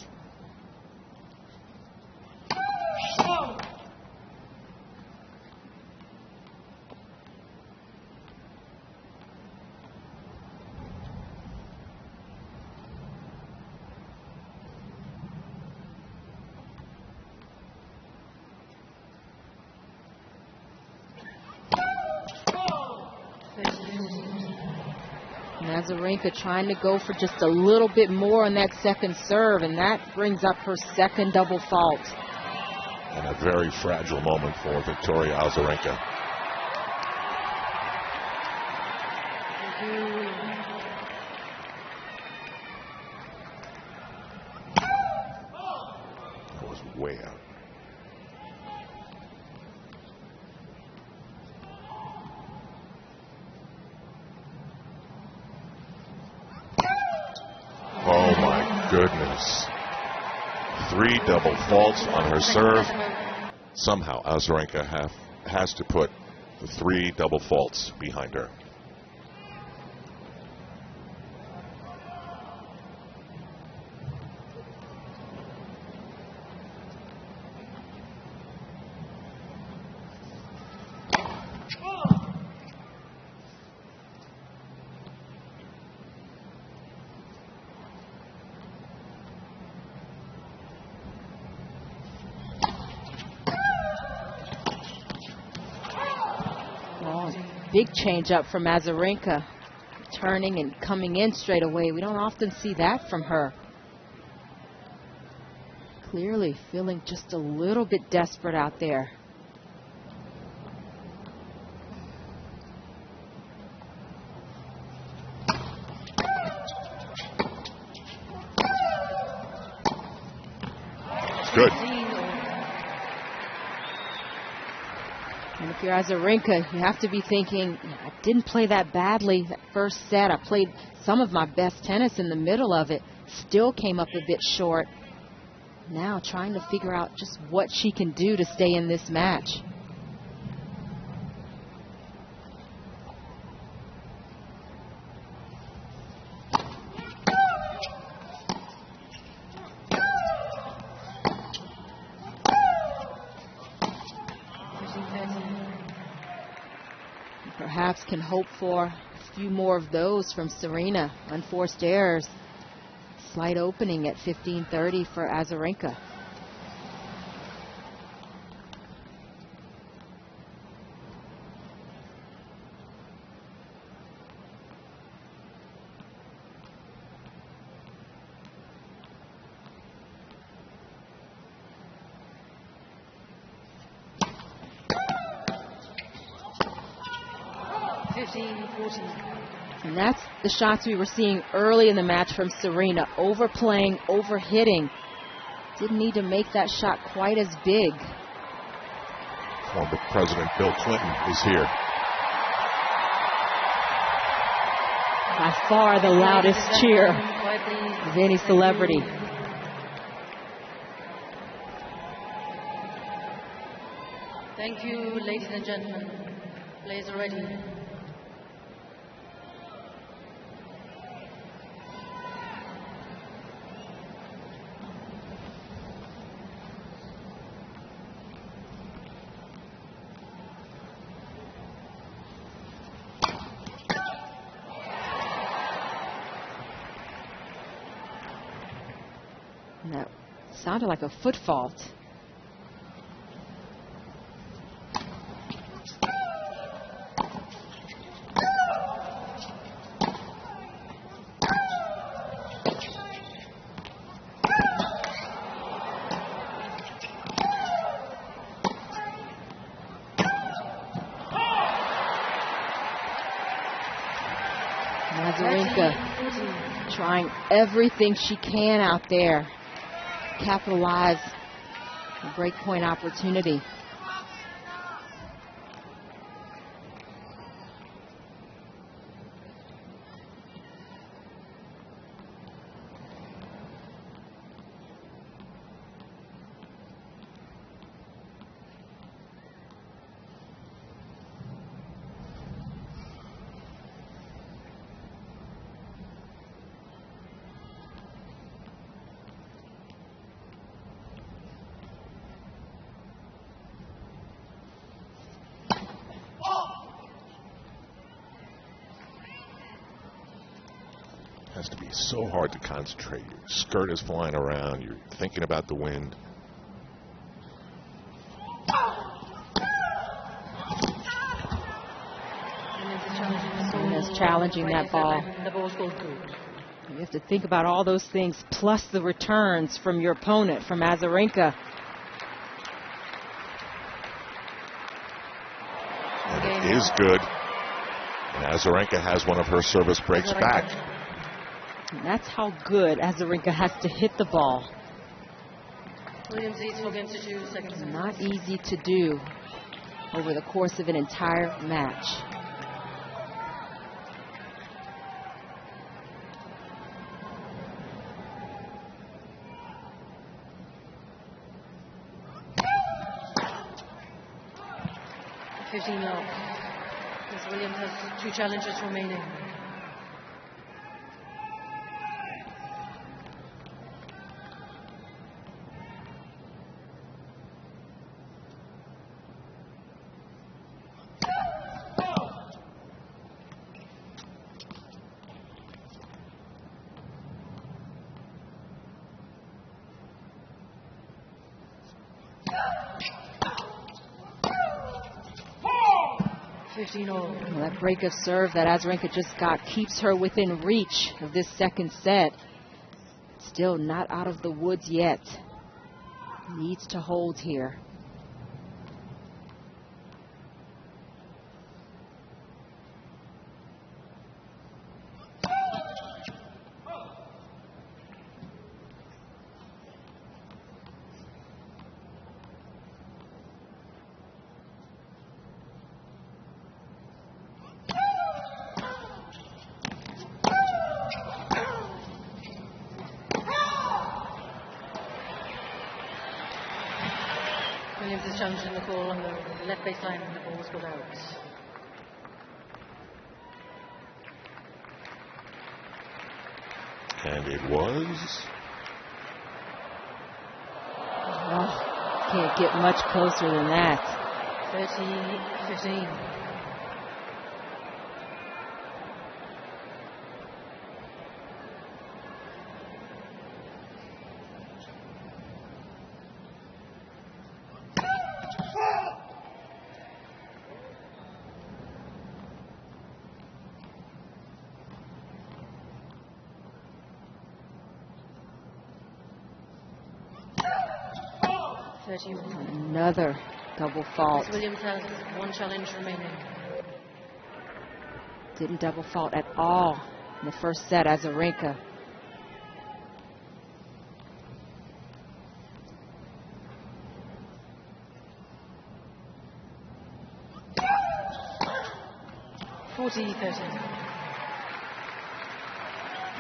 Azarenka trying to go for just a little bit more on that second serve, and that brings up her second double fault. And a very fragile moment for Victoria Azarenka. That was way out. Oh my goodness. 3 double faults on her serve. Somehow Azarenka has to put the 3 double faults behind her. Big change up from Azarenka, turning and coming in straight away. We don't often see that from her. Clearly feeling just a little bit desperate out there. It's good. And if you're Azarenka, you have to be thinking, I didn't play that badly that first set. I played some of my best tennis in the middle of it. Still came up a bit short. Now trying to figure out just what she can do to stay in this match. Perhaps can hope for a few more of those from Serena. Unforced errors. Slight opening at 15:30 for Azarenka. And that's the shots we were seeing early in the match from Serena. Overplaying, overhitting. Didn't need to make that shot quite as big. Former President Bill Clinton is here. By far the loudest cheer of any celebrity. Thank you, ladies and gentlemen. Players are ready. And that sounded like a foot fault. Azarenka trying everything she can out there. Capitalize the breakpoint opportunity. Has to be so hard to concentrate. Your skirt is flying around. You're thinking about the wind. And is challenging that ball. You have to think about all those things, plus the returns from your opponent, from Azarenka. And it is good. And Azarenka has one of her service breaks back. And that's how good Azarenka has to hit the ball. Williams leads for game to 2 seconds. Not easy to do over the course of an entire match. 15 love. Ms. Williams has 2 challenges remaining. Well, that break of serve that Azarenka just got keeps her within reach of this second set. Still not out of the woods yet. Needs to hold here. Williams is challenging the ball on the left baseline and the ball was pulled out. And it was... Oh, can't get much closer than that. 30-15. Another double fault. Ms. Williams has 1 challenge remaining. Didn't double fault at all in the first set, Azarenka.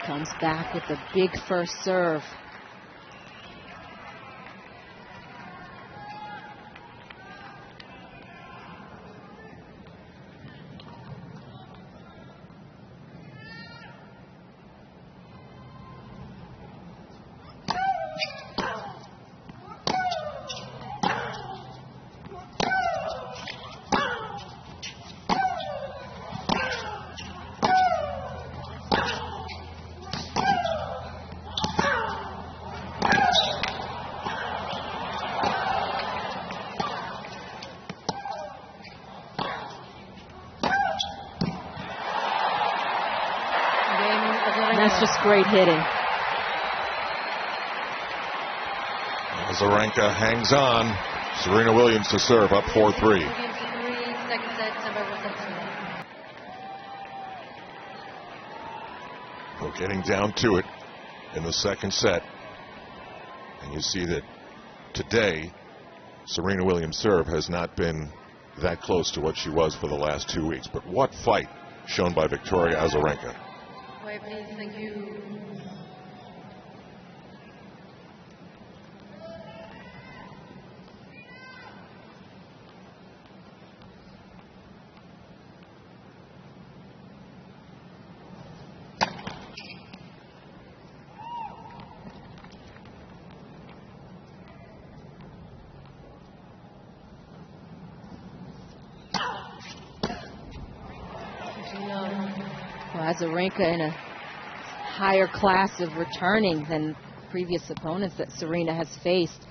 Comes back with a big first serve. That's just great hitting. Azarenka hangs on. Serena Williams to serve, up 4-3. We're getting down to it in the second set. And you see that today, Serena Williams' serve has not been that close to what she was for the last 2 weeks. But what fight shown by Victoria Azarenka. Wait, please, thank you. Azarenka in a higher class of returning than previous opponents that Serena has faced.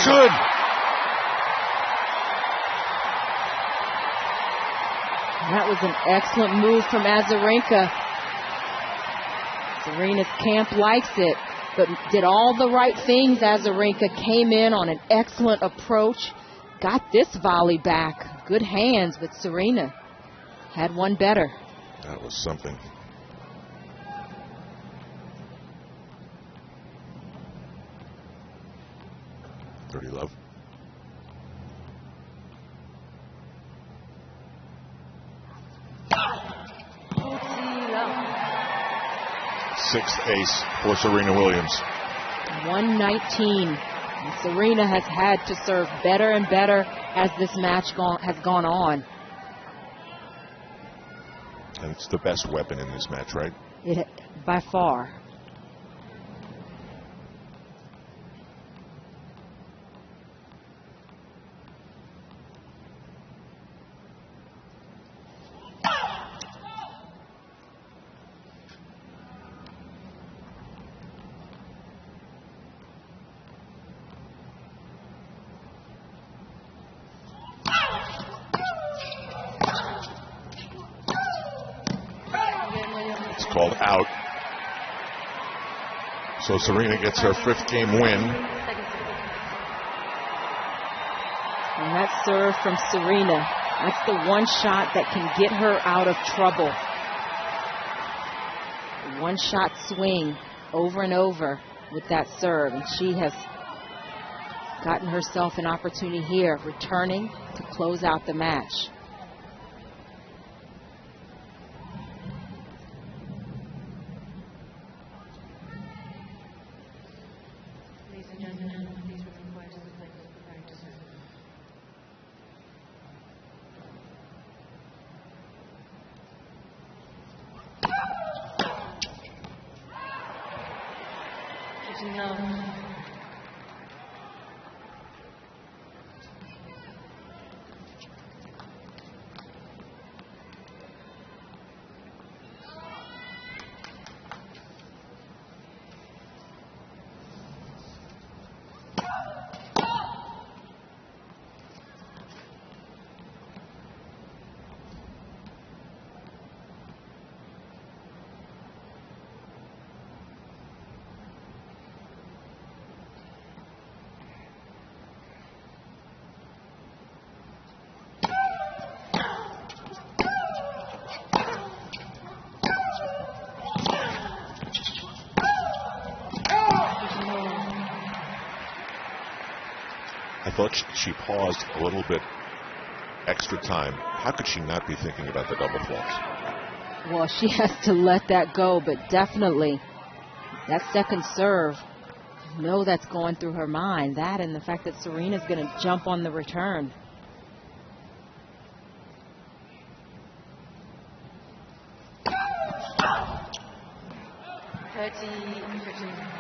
Good. That was an excellent move from Azarenka. Serena's camp likes it, but did all the right things. Azarenka came in on an excellent approach, got this volley back. Good hands, but Serena had one better. That was something. 30 love. Sixth ace for Serena Williams. 119. And Serena has had to serve better and better as this match has gone on. And it's the best weapon in this match, right? By far. Called out. So Serena gets her 5th game win. And that serve from Serena, that's the one shot that can get her out of trouble. One shot swing over and over with that serve. And she has gotten herself an opportunity here, returning to close out the match. I thought she paused a little bit extra time. How could she not be thinking about the double faults? Well, she has to let that go, but definitely that second serve, you know that's going through her mind. That and the fact that Serena's going to jump on the return.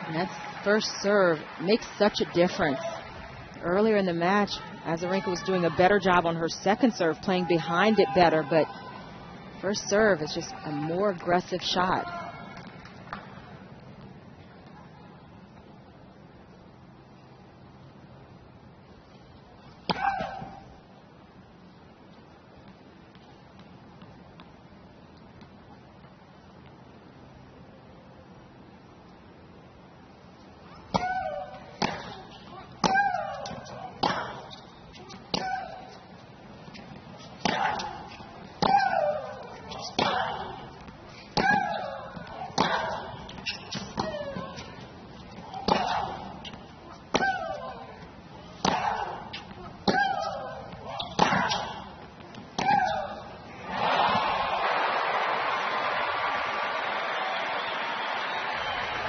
And that first serve makes such a difference. Earlier in the match, Azarenka was doing a better job on her second serve, playing behind it better, but first serve is just a more aggressive shot.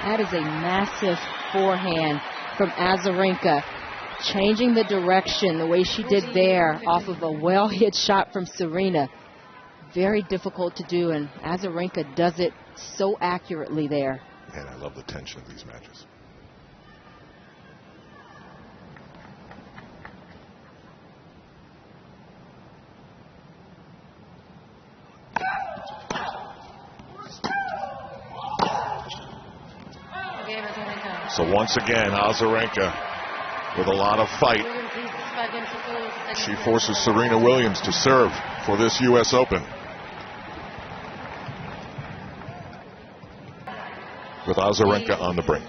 That is a massive forehand from Azarenka, changing the direction the way she did there off of a well-hit shot from Serena. Very difficult to do, and Azarenka does it so accurately there. And I love the tension of these matches. So once again, Azarenka with a lot of fight. She forces Serena Williams to serve for this U.S. Open. With Azarenka on the brink.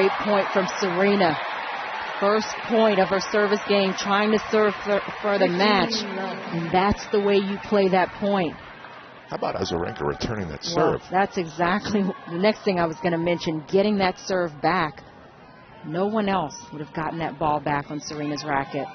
great point from Serena. First point of her service game, trying to serve for the match. And that's the way you play that point. How about Azarenka returning that serve? Well, that's exactly the next thing I was going to mention, getting that serve back. No one else would have gotten that ball back on Serena's racket.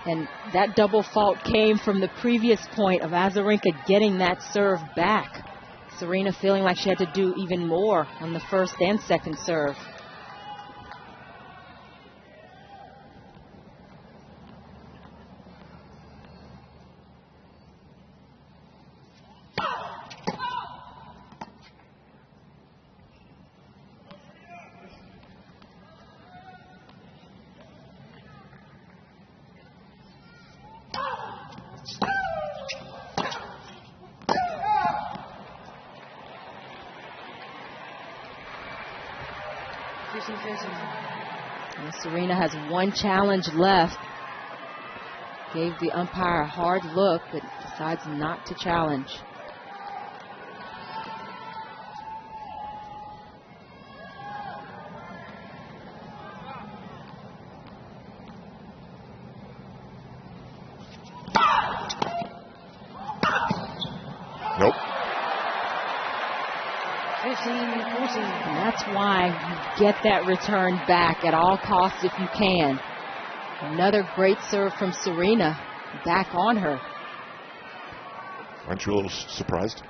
And that double fault came from the previous point of Azarenka getting that serve back. Serena feeling like she had to do even more on the first and second serve. And Serena has one challenge left. Gave the umpire a hard look, but decides not to challenge. Nope. 15-14. And that's why you get that return back at all costs if you can. Another great serve from Serena. Back on her. Aren't you a little surprised?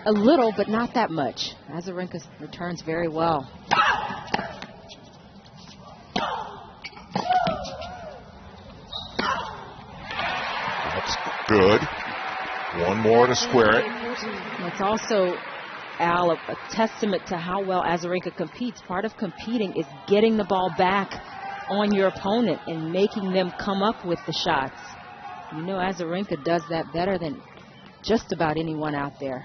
A little, but not that much. Azarenka returns very well. That's good. One more to square it. It's also, Al, a testament to how well Azarenka competes. Part of competing is getting the ball back on your opponent and making them come up with the shots. You know Azarenka does that better than just about anyone out there.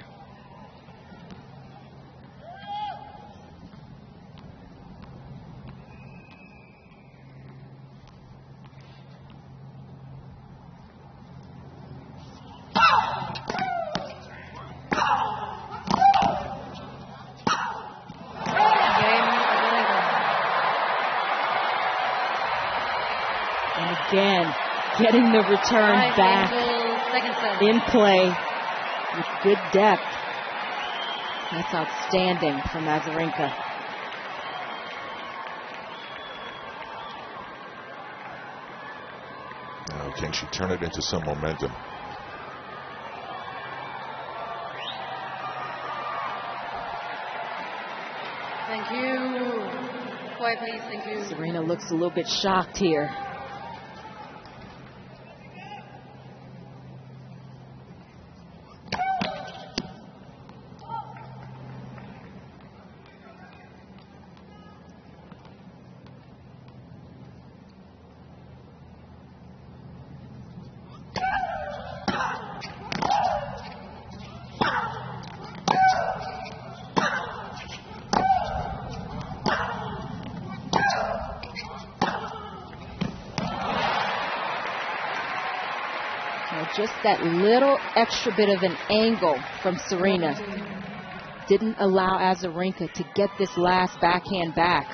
Again, getting the return back in play with good depth. That's outstanding from Azarenka. Now, can she turn it into some momentum? Thank you. Quiet, please. Thank you. Serena looks a little bit shocked here. Just that little extra bit of an angle from Serena didn't allow Azarenka to get this last backhand back.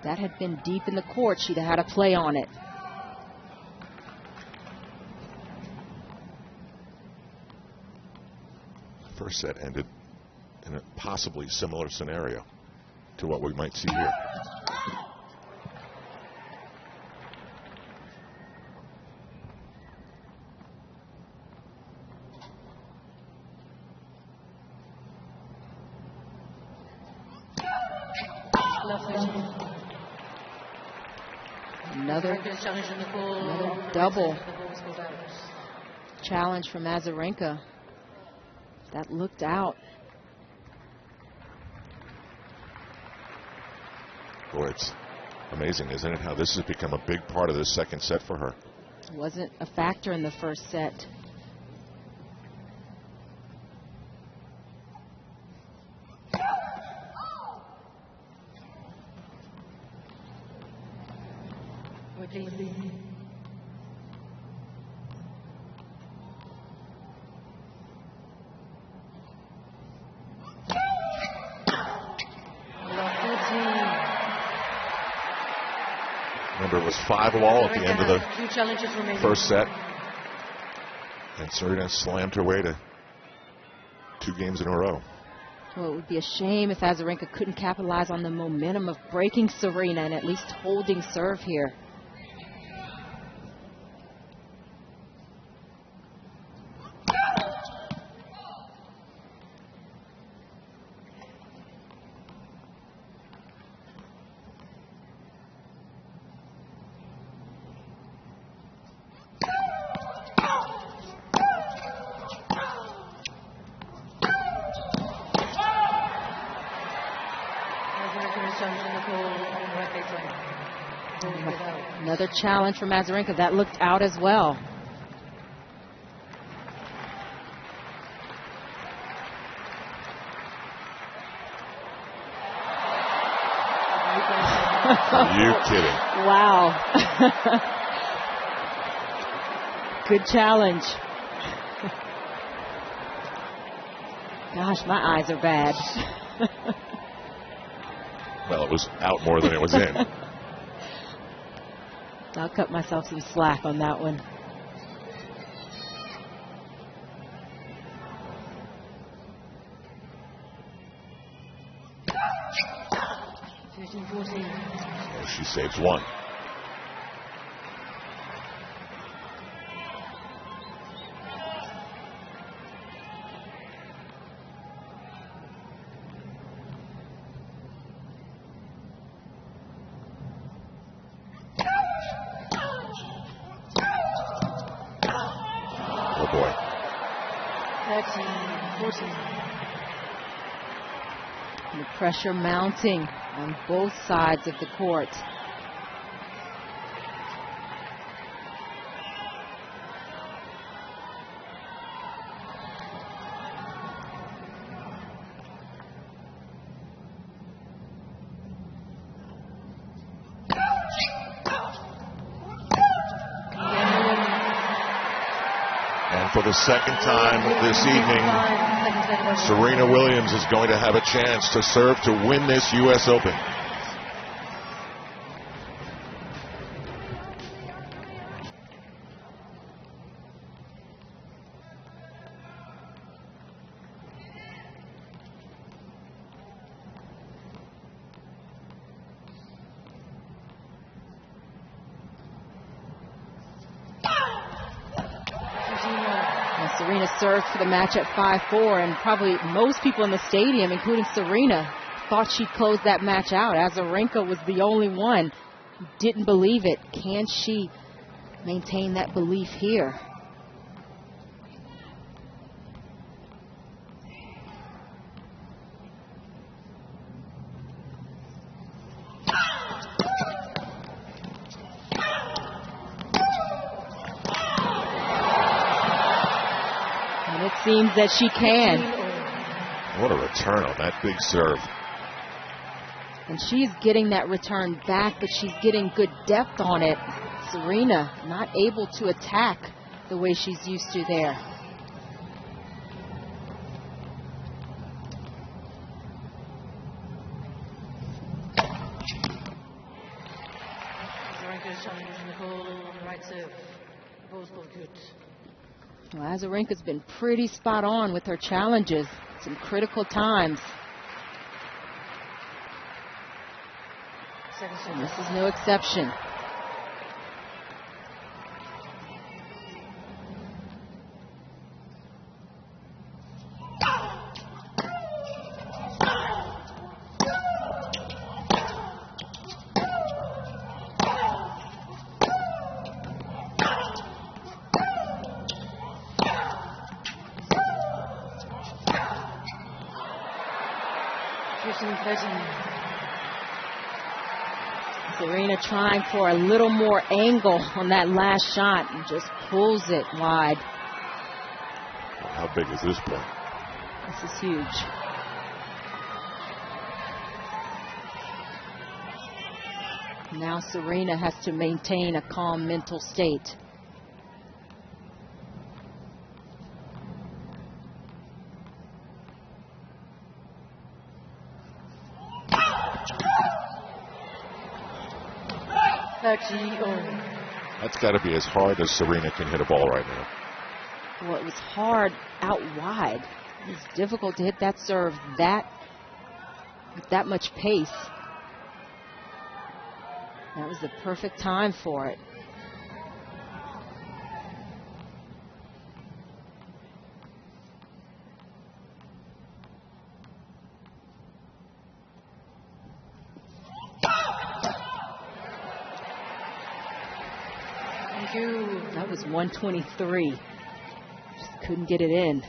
That had been deep in the court. She'd have had a play on it. First set ended in a possibly similar scenario to what we might see here. Another double challenge from Azarenka. That looked out. Boy, it's amazing, isn't it, how this has become a big part of this second set for her. Wasn't a factor in the first set. Remember, it was 5-all at the end of the first set. And Serena slammed her way to 2 games in a row. Well, it would be a shame if Azarenka couldn't capitalize on the momentum of breaking Serena and at least holding serve here. Another challenge from Azarenka. That looked out as well. Are you kidding? Wow. Good challenge. Gosh, my eyes are bad. Well, it was out more than it was in. I'll cut myself some slack on that one. Oh, she saves one. Oh boy. 13-14. The pressure mounting on both sides of the court. And for the second time this evening, Serena Williams is going to have a chance to serve to win this U.S. Open. Serena served for the match at 5-4, and probably most people in the stadium, including Serena, thought she'd close that match out. Azarenka was the only one who didn't believe it. Can she maintain that belief here? It seems that she can. What a return on that big serve. And she's getting that return back, but she's getting good depth on it. Serena not able to attack the way she's used to there. Well, Azarenka's been pretty spot on with her challenges. Some critical times. And this is no exception. 14-13. Serena trying for a little more angle on that last shot and just pulls it wide. Well, how big is this point? This is huge. Now Serena has to maintain a calm mental state. That's got to be as hard as Serena can hit a ball right now. Well, it was hard out wide. It was difficult to hit that serve with that much pace. That was the perfect time for it. That was 123. Just couldn't get it in.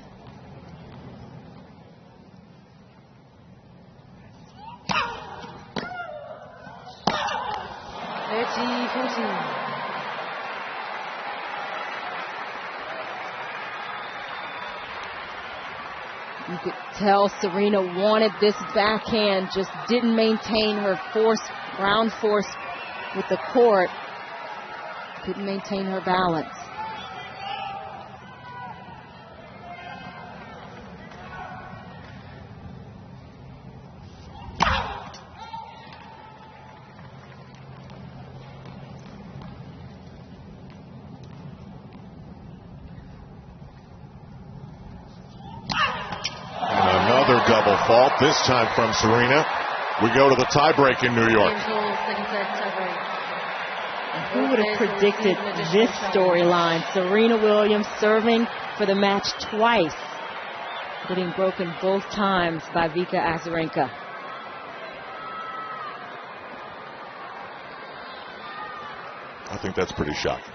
You could tell Serena wanted this backhand, just didn't maintain her ground force with the court. Couldn't maintain her balance. And another double fault, this time from Serena. We go to the tiebreak in New York. Who would have predicted this storyline? Serena Williams serving for the match twice, getting broken both times by Vika Azarenka. I think that's pretty shocking.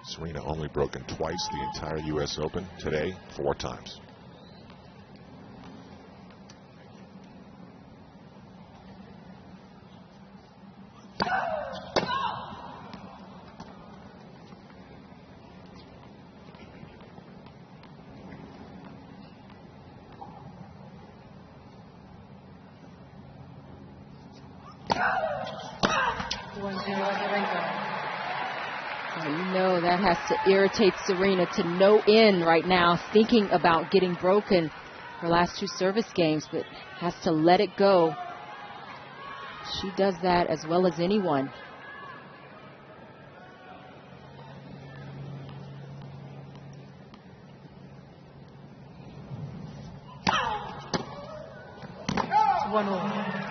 Serena only broken twice the entire U.S. Open. Today, 4 times. That has to irritate Serena to no end right now, thinking about getting broken her last 2 service games, but has to let it go. She does that as well as anyone. One more.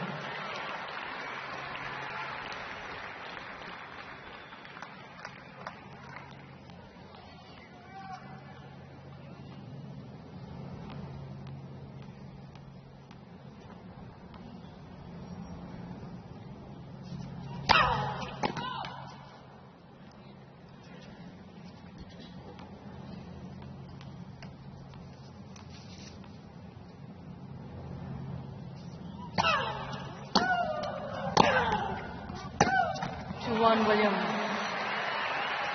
Williams.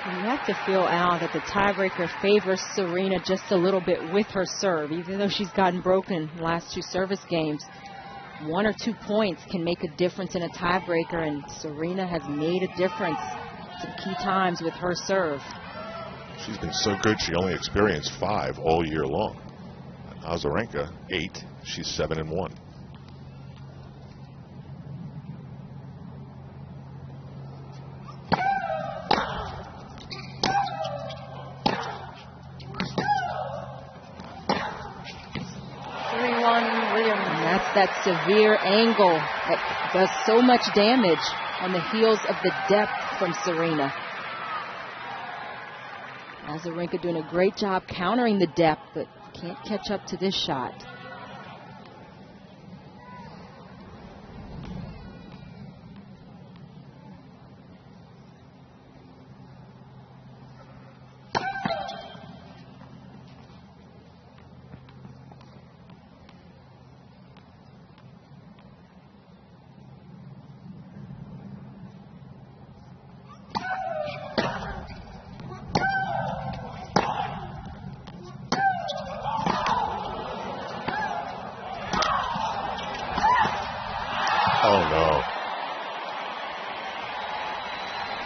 You have to feel, Al, that the tiebreaker favors Serena just a little bit with her serve, even though she's gotten broken the last 2 service games. 1 or 2 points can make a difference in a tiebreaker, and Serena has made a difference some key times with her serve. She's been so good, she only experienced 5 all year long. Azarenka, 8. She's 7-1. That severe angle that does so much damage on the heels of the depth from Serena. Azarenka doing a great job countering the depth, but can't catch up to this shot.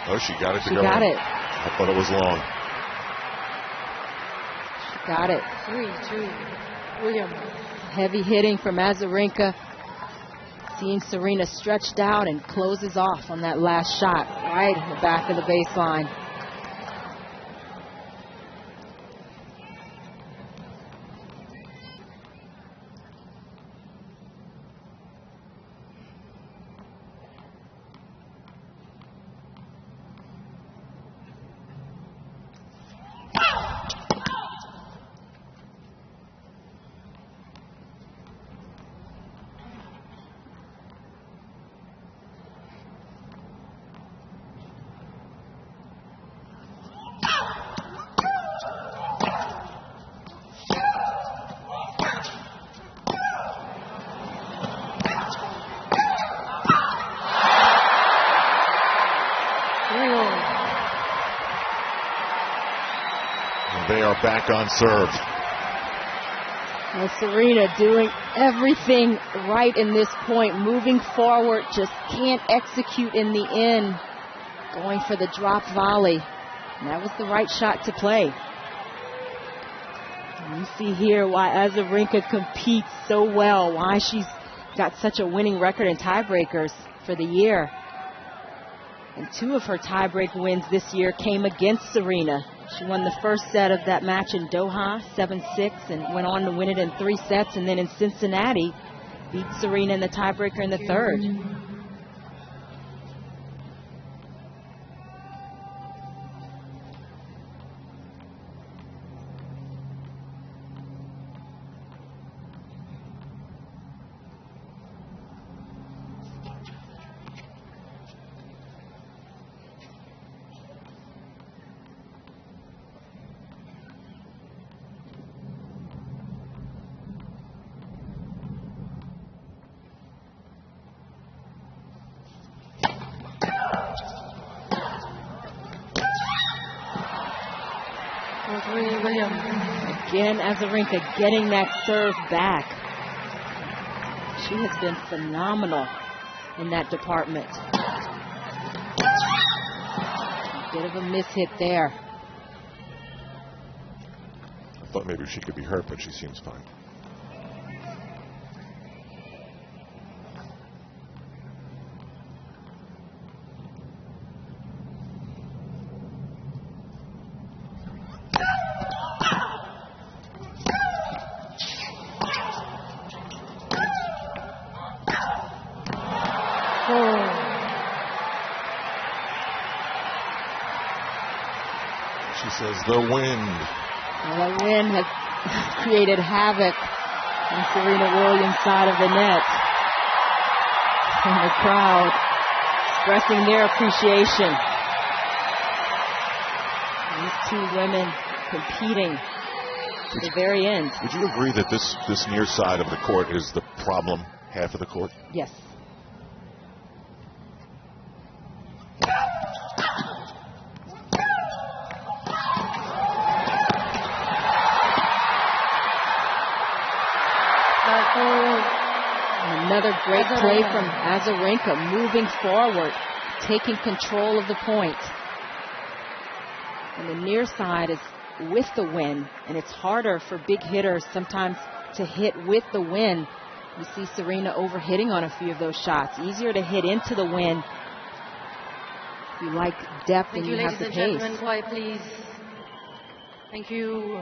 Oh, she got it to She go got in. it. I thought it was long. She got it. 3-2, Williams. Heavy hitting from Azarenka. Seeing Serena stretched out and closes off on that last shot right in the back of the baseline. They are back on serve. Well, Serena doing everything right in this point, moving forward, just can't execute in the end. Going for the drop volley. And that was the right shot to play. And you see here why Azarenka competes so well, why she's got such a winning record in tiebreakers for the year. And 2 of her tiebreak wins this year came against Serena. She won the first set of that match in Doha, 7-6, and went on to win it in 3 sets. And then in Cincinnati, beat Serena in the tiebreaker in the third. Williams. Again, Azarenka getting that serve back. She has been phenomenal in that department. A bit of a miss hit there. I thought maybe she could be hurt, but she seems fine. She says the wind. Well, the wind has created havoc on Serena Williams' side of the net. And the crowd expressing their appreciation. These 2 women competing to the very end. Would you agree that this near side of the court is the problem half of the court? Yes. Another great play from Azarenka, moving forward, taking control of the point. And the near side is with the wind, and it's harder for big hitters sometimes to hit with the wind. You see Serena overhitting on a few of those shots. Easier to hit into the wind. You like depth and you have the pace. Ladies and gentlemen, quiet please. Thank you.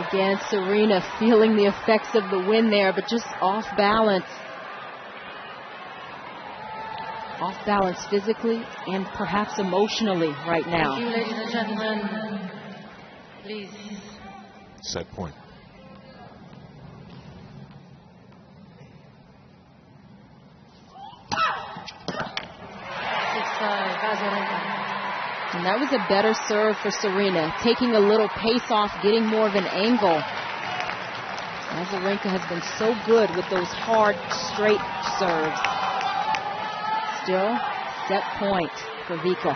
Again, Serena feeling the effects of the wind there, but just off balance. Off balance physically and perhaps emotionally right now. Thank you, ladies and gentlemen. Please. set point. 6-5, Azarenka. And that was a better serve for Serena, taking a little pace off, getting more of an angle. Azarenka has been so good with those hard, straight serves. Still, set point for Vika.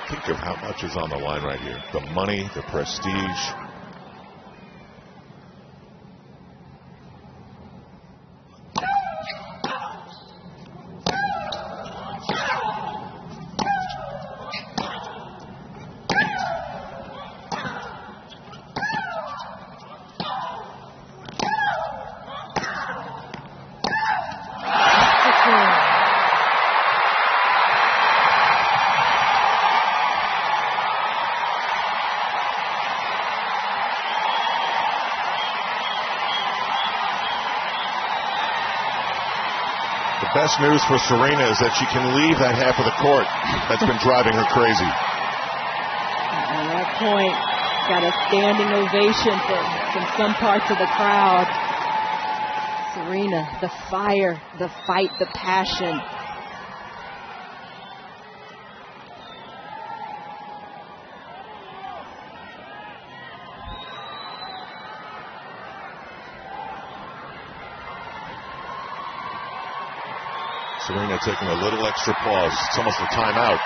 Think of how much is on the line right here. The money, the prestige. Best news for Serena is that she can leave that half of the court that's been driving her crazy. At that point, got a standing ovation from some parts of the crowd. Serena, the fire, the fight, the passion. Serena taking a little extra pause. It's almost a timeout.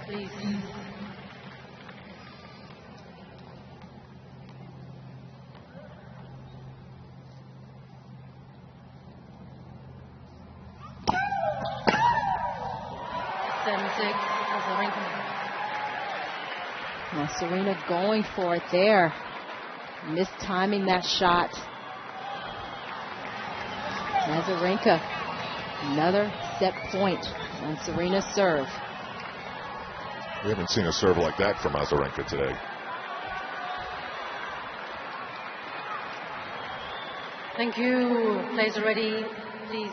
Please. Well, Serena going for it there. Mistiming that shot. Azarenka, another set point on Serena's serve. We haven't seen a serve like that from Azarenka today. Thank you. Players are ready, please.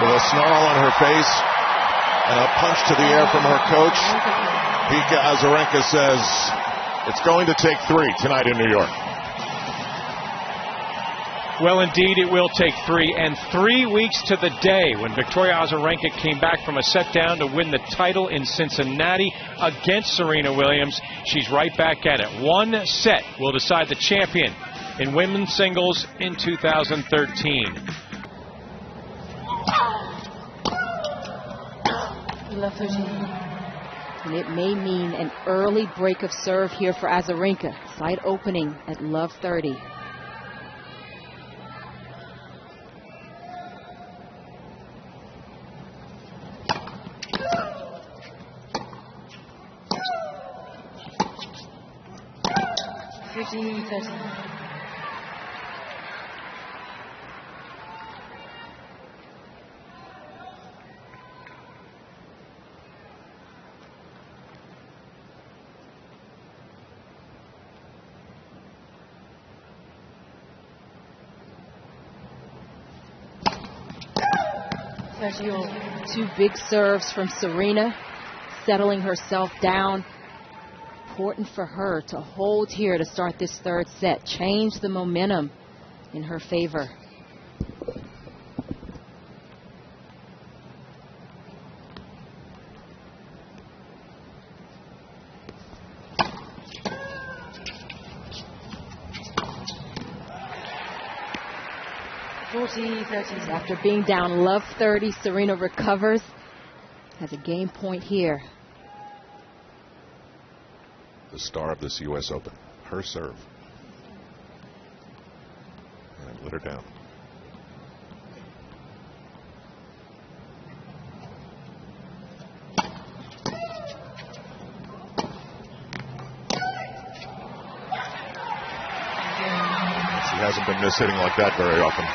With a snarl on her face and a punch to the air from her coach, Vika Azarenka says it's going to take 3 tonight in New York. Well, indeed, it will take 3. And 3 weeks to the day when Victoria Azarenka came back from a set down to win the title in Cincinnati against Serena Williams. She's right back at it. 1 set will decide the champion in women's singles in 2013. And it may mean an early break of serve here for Azarenka. Side opening at love 30. Two big serves from Serena, settling herself down. Important for her to hold here to start this third set. Change the momentum in her favor. After being down love 30, Serena recovers. Has a game point here. The star of this U.S. Open, her serve. And let her down. She hasn't been mishitting like that very often.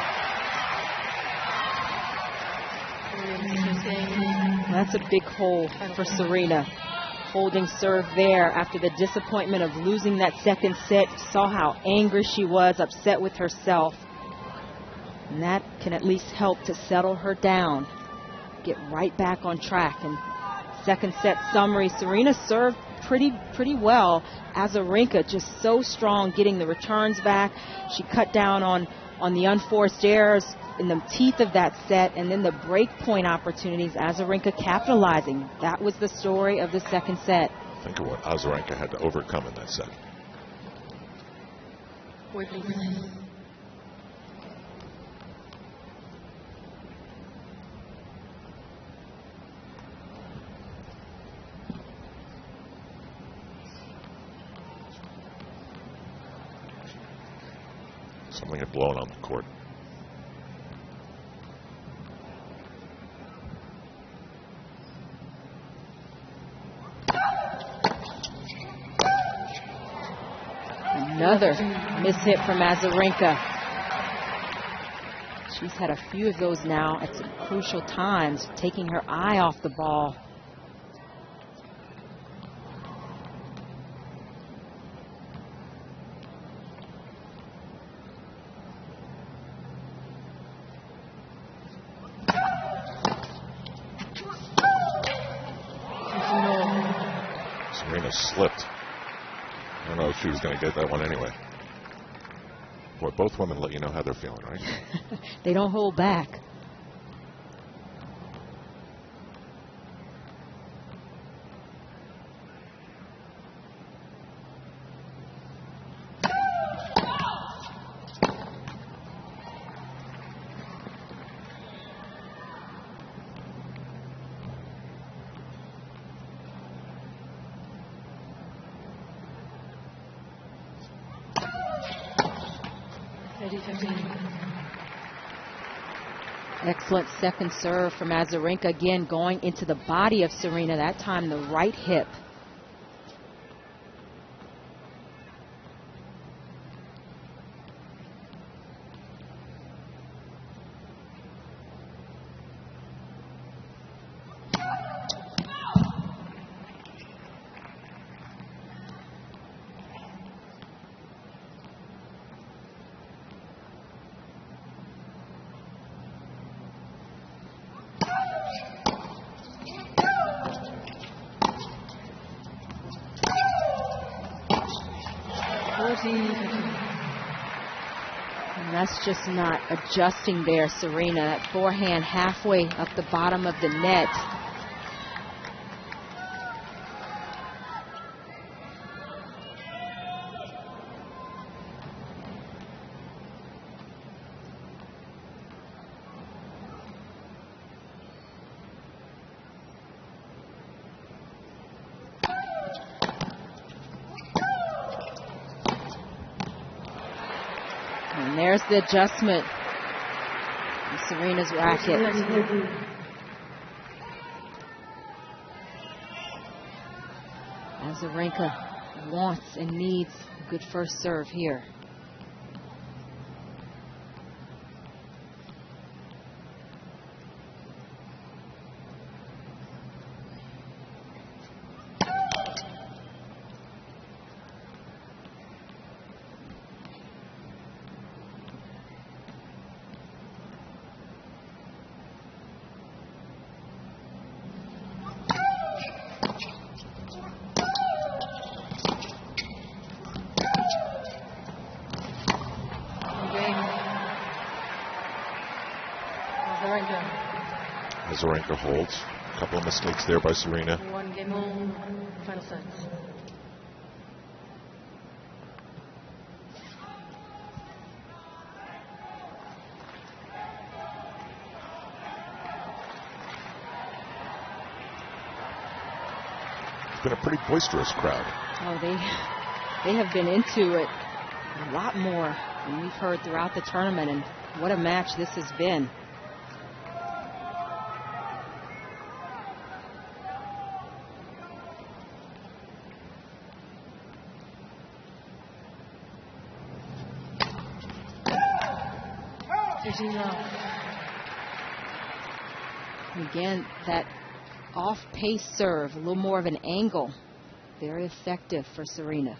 That's a big hole for Serena. Holding serve there after the disappointment of losing that second set. Saw how angry she was, upset with herself. And that can at least help to settle her down. Get right back on track. And second set summary, Serena served pretty well. Azarenka just so strong getting the returns back. She cut down on the unforced errors in the teeth of that set, and then the break point opportunities, Azarenka capitalizing. That was the story of the second set. Think of what Azarenka had to overcome in that set. Something had blown on the court. Another mishit from Azarenka. She's had a few of those now at some crucial times, taking her eye off the ball. Serena slipped. I don't know if she was going to get that one anyway. Boy, both women let you know how they're feeling, right? They don't hold back. Excellent second serve from Azarenka, again going into the body of Serena, that time the right hip. And that's just not adjusting there, Serena. That forehand halfway up the bottom of the net. And there's the adjustment in Serena's racket. Azarenka wants and needs a good first serve here. Azarenka holds. A couple of mistakes there by Serena. One game on, final set. It's been a pretty boisterous crowd. Oh, they have been into it a lot more And we've heard throughout the tournament, and what a match this has been. And again, that off-pace serve, a little more of an angle. Very effective for Serena.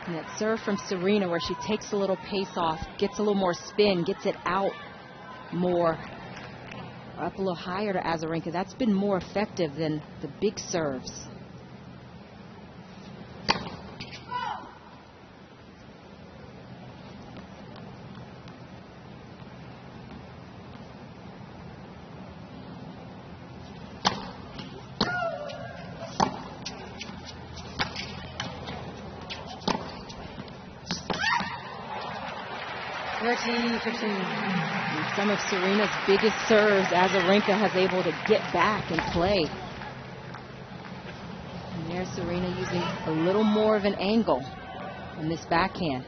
And that serve from Serena, where she takes a little pace off, gets a little more spin, gets it out more, up a little higher to Azarenka. That's been more effective than the big serves. And some of Serena's biggest serves, Azarenka has able to get back and play. And there's Serena using a little more of an angle in this backhand.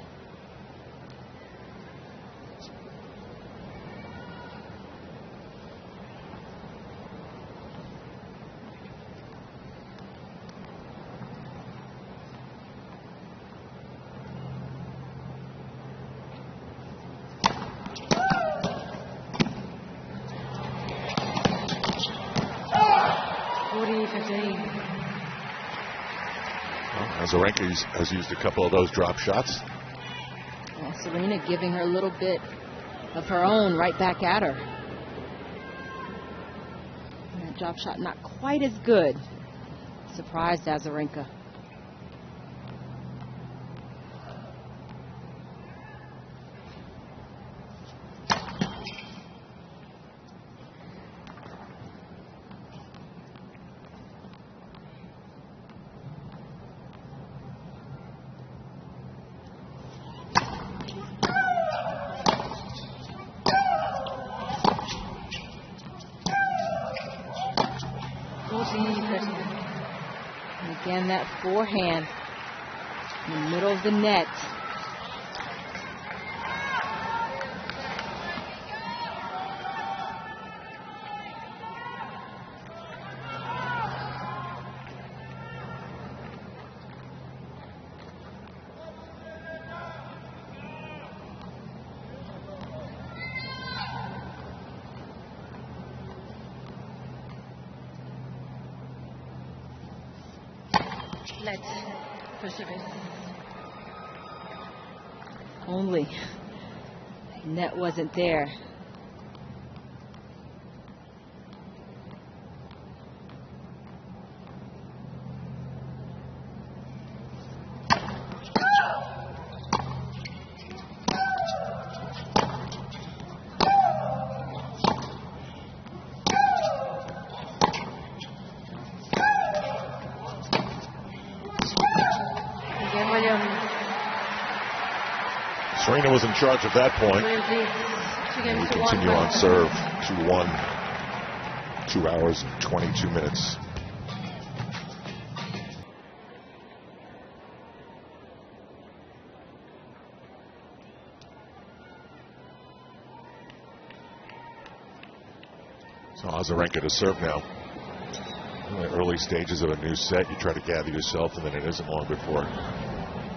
Azarenka has used a couple of those drop shots. Well, Serena giving her a little bit of her own right back at her. And that drop shot not quite as good. Surprised Azarenka. And again, that forehand in the middle of the net. Only net wasn't there. Serena was in charge at that point. And we continue on serve, 2-1, 2 hours and 22 minutes. So Azarenka to serve now. In the early stages of a new set, you try to gather yourself, and then it isn't long before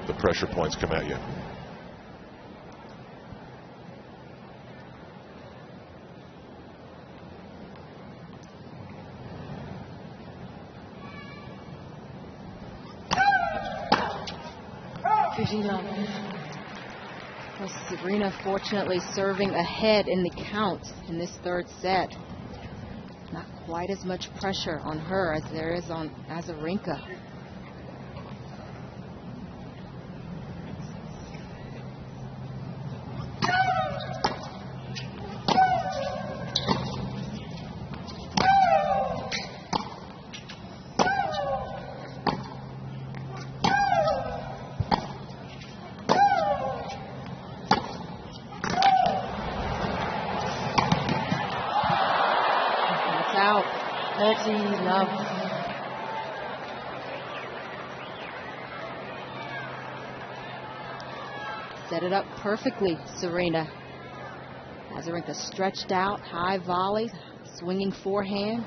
the pressure points come at you. Well, Serena fortunately serving ahead in the count in this third set. Not quite as much pressure on her as there is on Azarenka. love. Set it up perfectly, Serena. Azarenka stretched out, high volley, swinging forehand,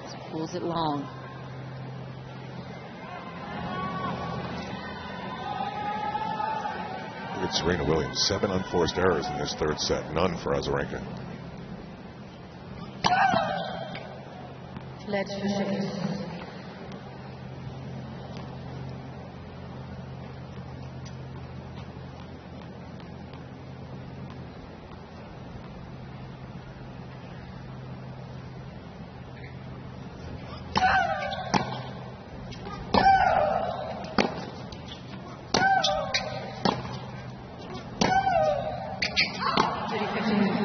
just pulls it long. Look at Serena Williams, 7 unforced errors in this third set, none for Azarenka. Let's finish. 30-15.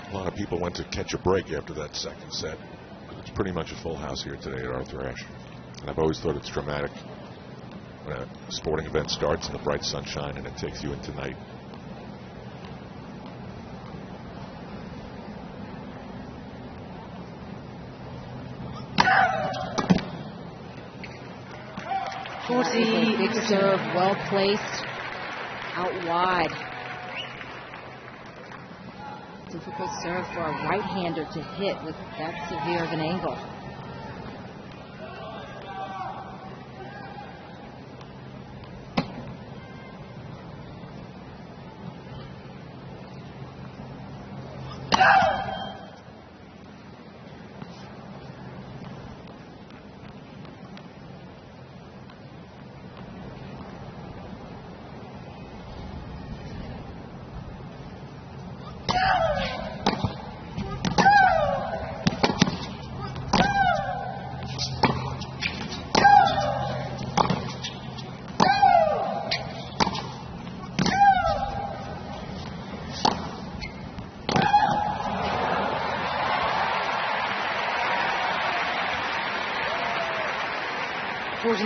A lot of people went to catch a break after that second set. It's pretty much a full house here today at Arthur Ashe. And I've always thought it's dramatic when a sporting event starts in the bright sunshine and it takes you into night. Big serve, well placed, out wide. Difficult serve for a right-hander to hit with that severe of an angle.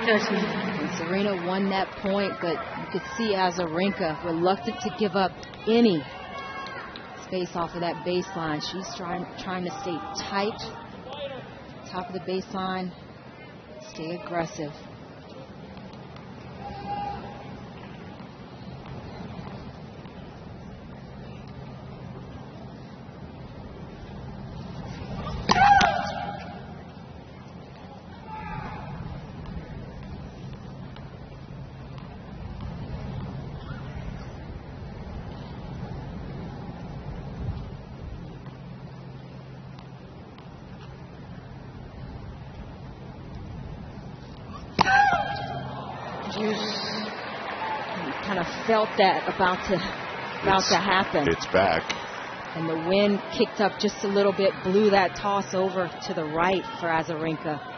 And Serena won that point, but you could see Azarenka reluctant to give up any space off of that baseline. She's trying to stay tight, top of the baseline, stay aggressive. Kind of felt that about to happen. It's back. And the wind kicked up just a little bit, blew that toss over to the right for Azarenka.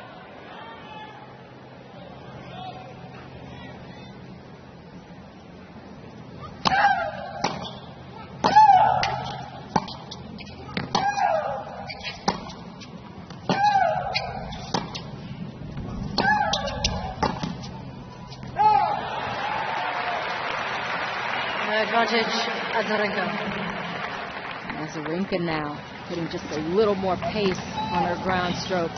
Advantage, Azarenka. Azarenka now putting just a little more pace on her ground strokes.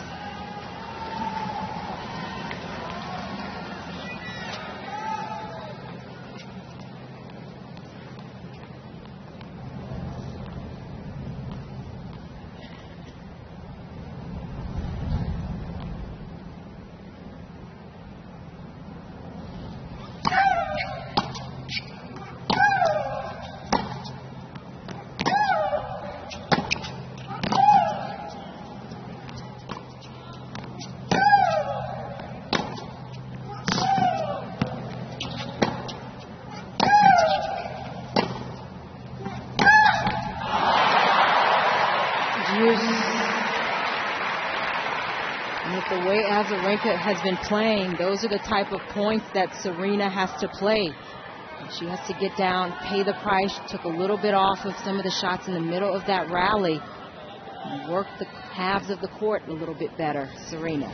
And with the way Azarenka has been playing, those are the type of points that Serena has to play. She has to get down, pay the price. She took a little bit off of some of the shots in the middle of that rally and work the halves of the court a little bit better, Serena.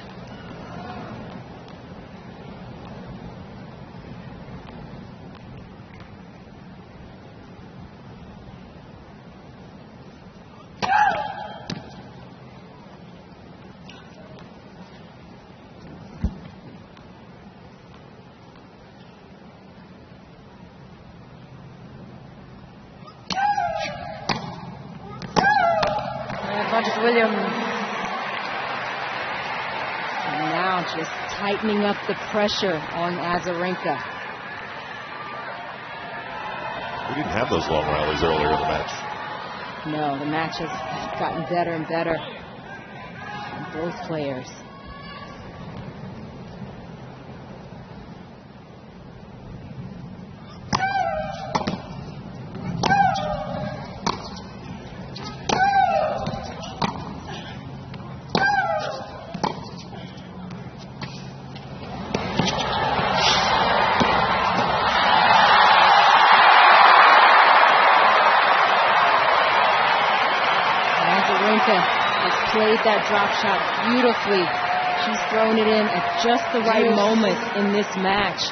Williams. And now just tightening up the pressure on Azarenka. We didn't have those long rallies earlier in the match. No, the match has gotten better and better from both players. Played that drop shot beautifully. She's thrown it in at just the right moment in this match.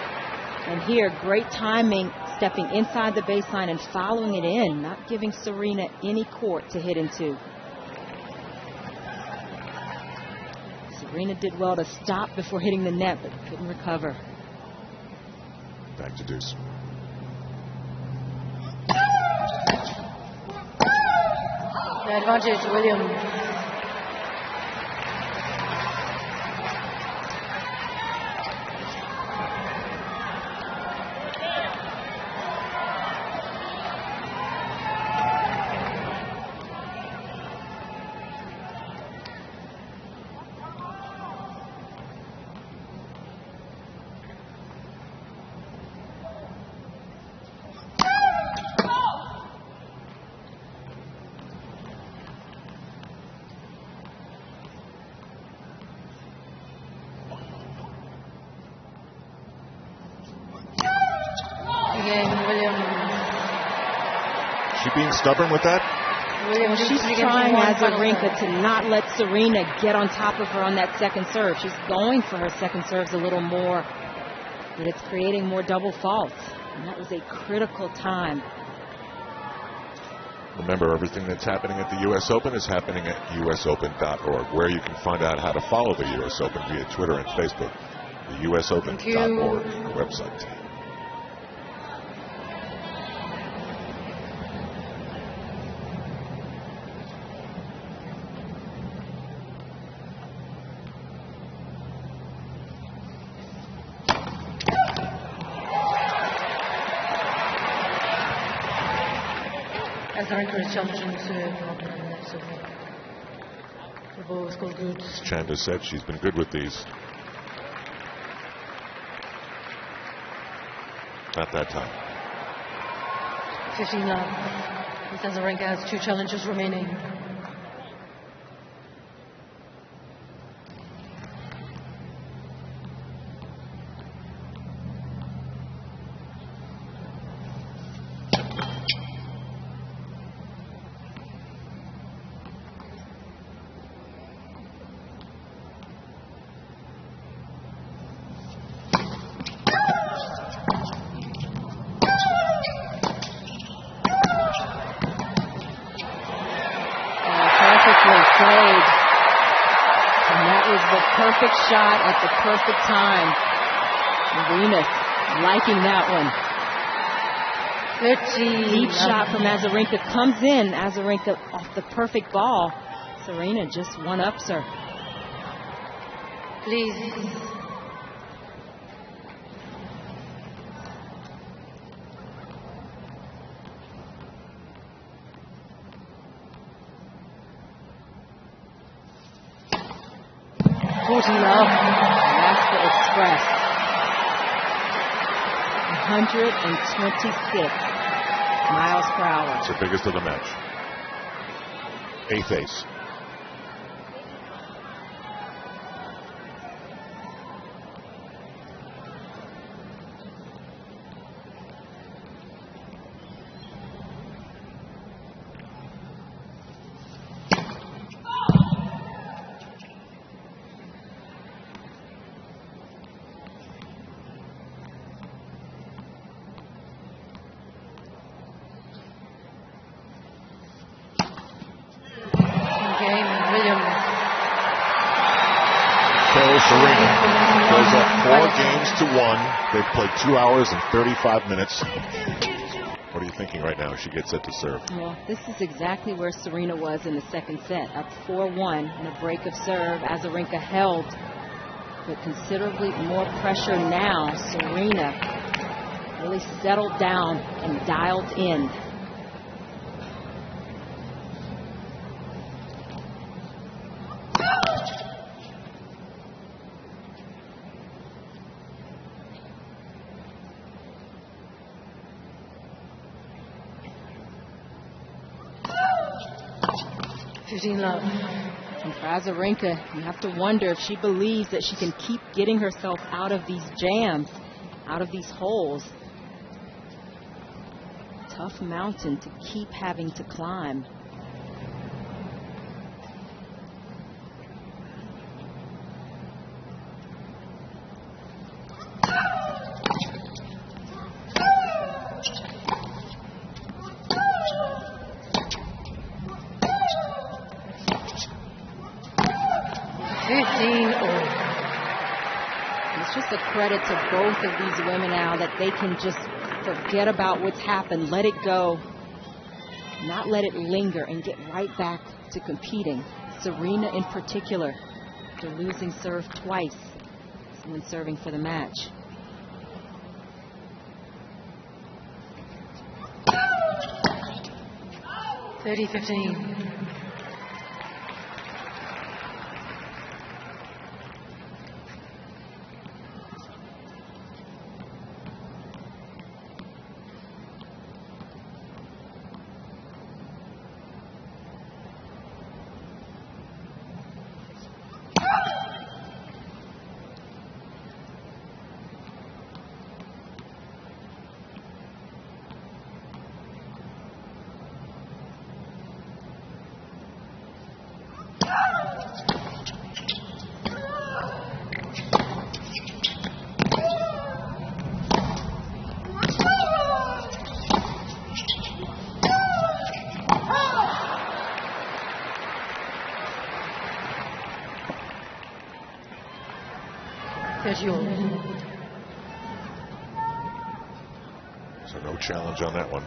And here, great timing, stepping inside the baseline and following it in, not giving Serena any court to hit into. Serena did well to stop before hitting the net, but couldn't recover. Back to deuce. The advantage, Williams. She being stubborn with that? Well, she's trying Azarenka to not let Serena get on top of her on that second serve. She's going for her second serves a little more, but it's creating more double faults. And that was a critical time. Remember, everything that's happening at the U.S. Open is happening at usopen.org, where you can find out how to follow the U.S. Open via Twitter and Facebook. The usopen.org website. Azarenka is challenging the ball was called good. As Chanda said, she's been good with these. Not that time. 15 love. Azarenka has 2 challenges remaining. Perfect shot at the perfect time. Venus liking that one. Deep shot from Azarenka comes in. Azarenka off the perfect ball. Serena just one-ups her. Please. That's the Express. 126 miles per hour. It's the biggest of the match. 8th ace. Serena goes up 4 games to 1. They've played 2 hours and 35 minutes. What do you are you thinking right now as she gets set to serve? Well, this is exactly where Serena was in the second set, up 4-1 in a break of serve. Azarenka held, but considerably more pressure now. Serena really settled down and dialed in. Love. And for Azarenka, you have to wonder if she believes that she can keep getting herself out of these jams, out of these holes. Tough mountain to keep having to climb. It's just a credit to both of these women now that they can just forget about what's happened, let it go, not let it linger, and get right back to competing. Serena in particular, after losing serve twice when serving for the match. (30-15). So no challenge on that one.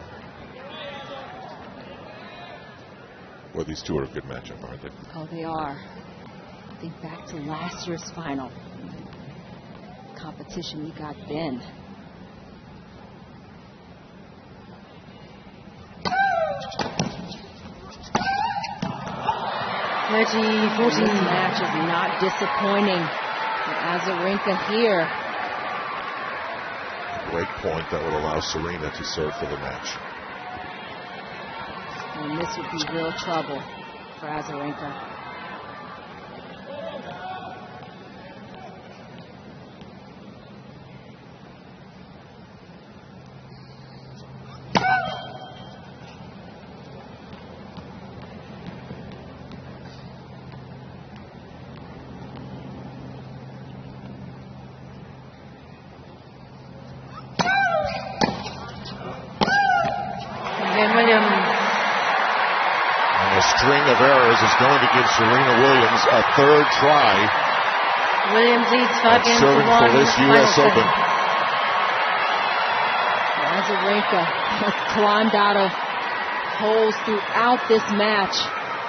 Well, these two are a good matchup, aren't they? Oh, they are. Think back to last year's final. Competition we got then. This match is not disappointing. Azarenka here. Break point that would allow Serena to serve for the match. And this would be real trouble for Azarenka. String of errors is going to give Serena Williams a third try. Williams leads 5 games serving to 1 for this U.S. Open. Azarenka has climbed out of holes throughout this match,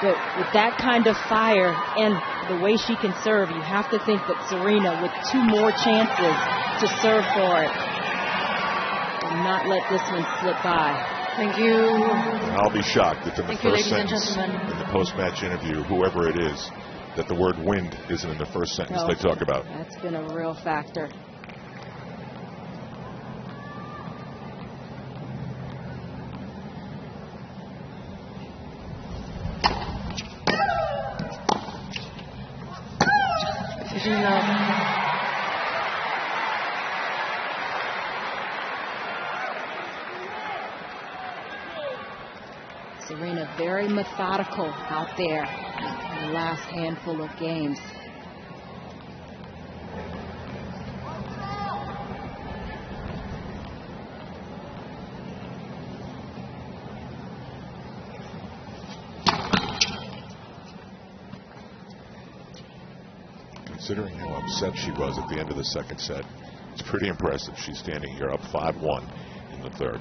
but with that kind of fire and the way she can serve, you have to think that Serena, with 2 more chances to serve for it, will not let this one slip by. Thank you. I'll be shocked if in the first sentence in the post-match interview, whoever it is, that the word wind isn't in the first sentence they talk about. That's been a real factor. Serena very methodical out there in the last handful of games. Considering how upset she was at the end of the second set, it's pretty impressive. She's standing here up 5-1 in the third.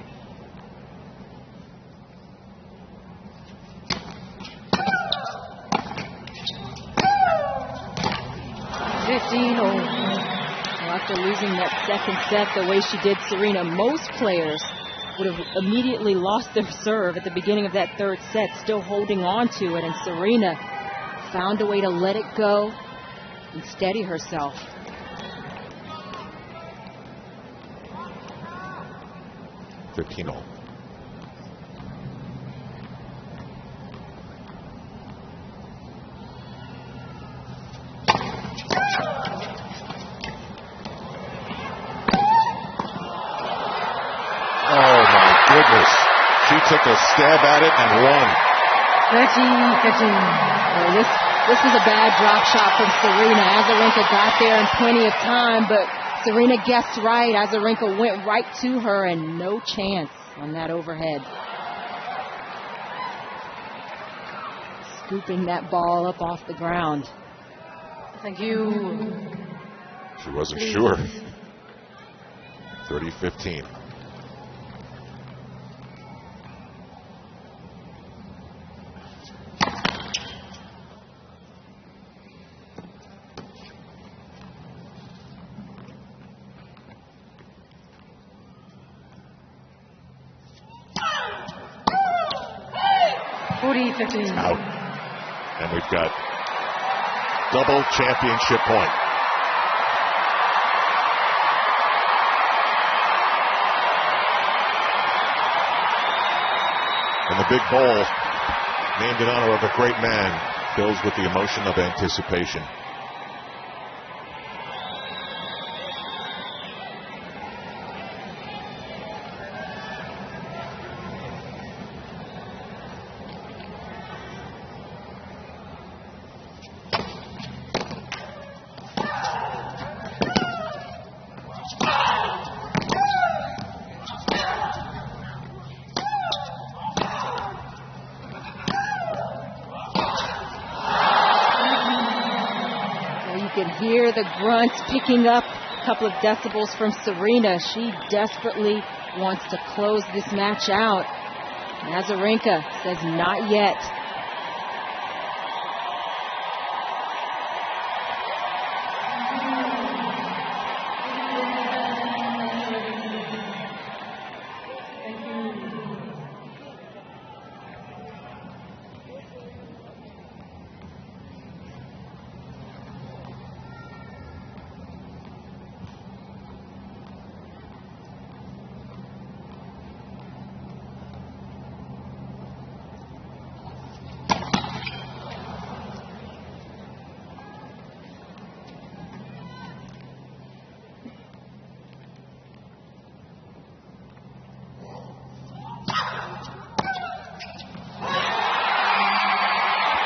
15 all. Well, after losing that second set the way she did Serena, most players would have immediately lost their serve at the beginning of that third set, still holding on to it, and Serena found a way to let it go and steady herself. $15 all. Goodness. She took a stab at it and won. 13-15. Well, this was a bad drop shot from Serena. Azarenka got there in plenty of time, but Serena guessed right. Azarenka went right to her, and no chance on that overhead. Scooping that ball up off the ground. Thank you. She wasn't sure. 30-15. Out. And we've got double championship point. And the big bowl, named in honor of a great man, fills with the emotion of anticipation. Hear the grunts picking up a couple of decibels from Serena. She desperately wants to close this match out. Azarenka says not yet.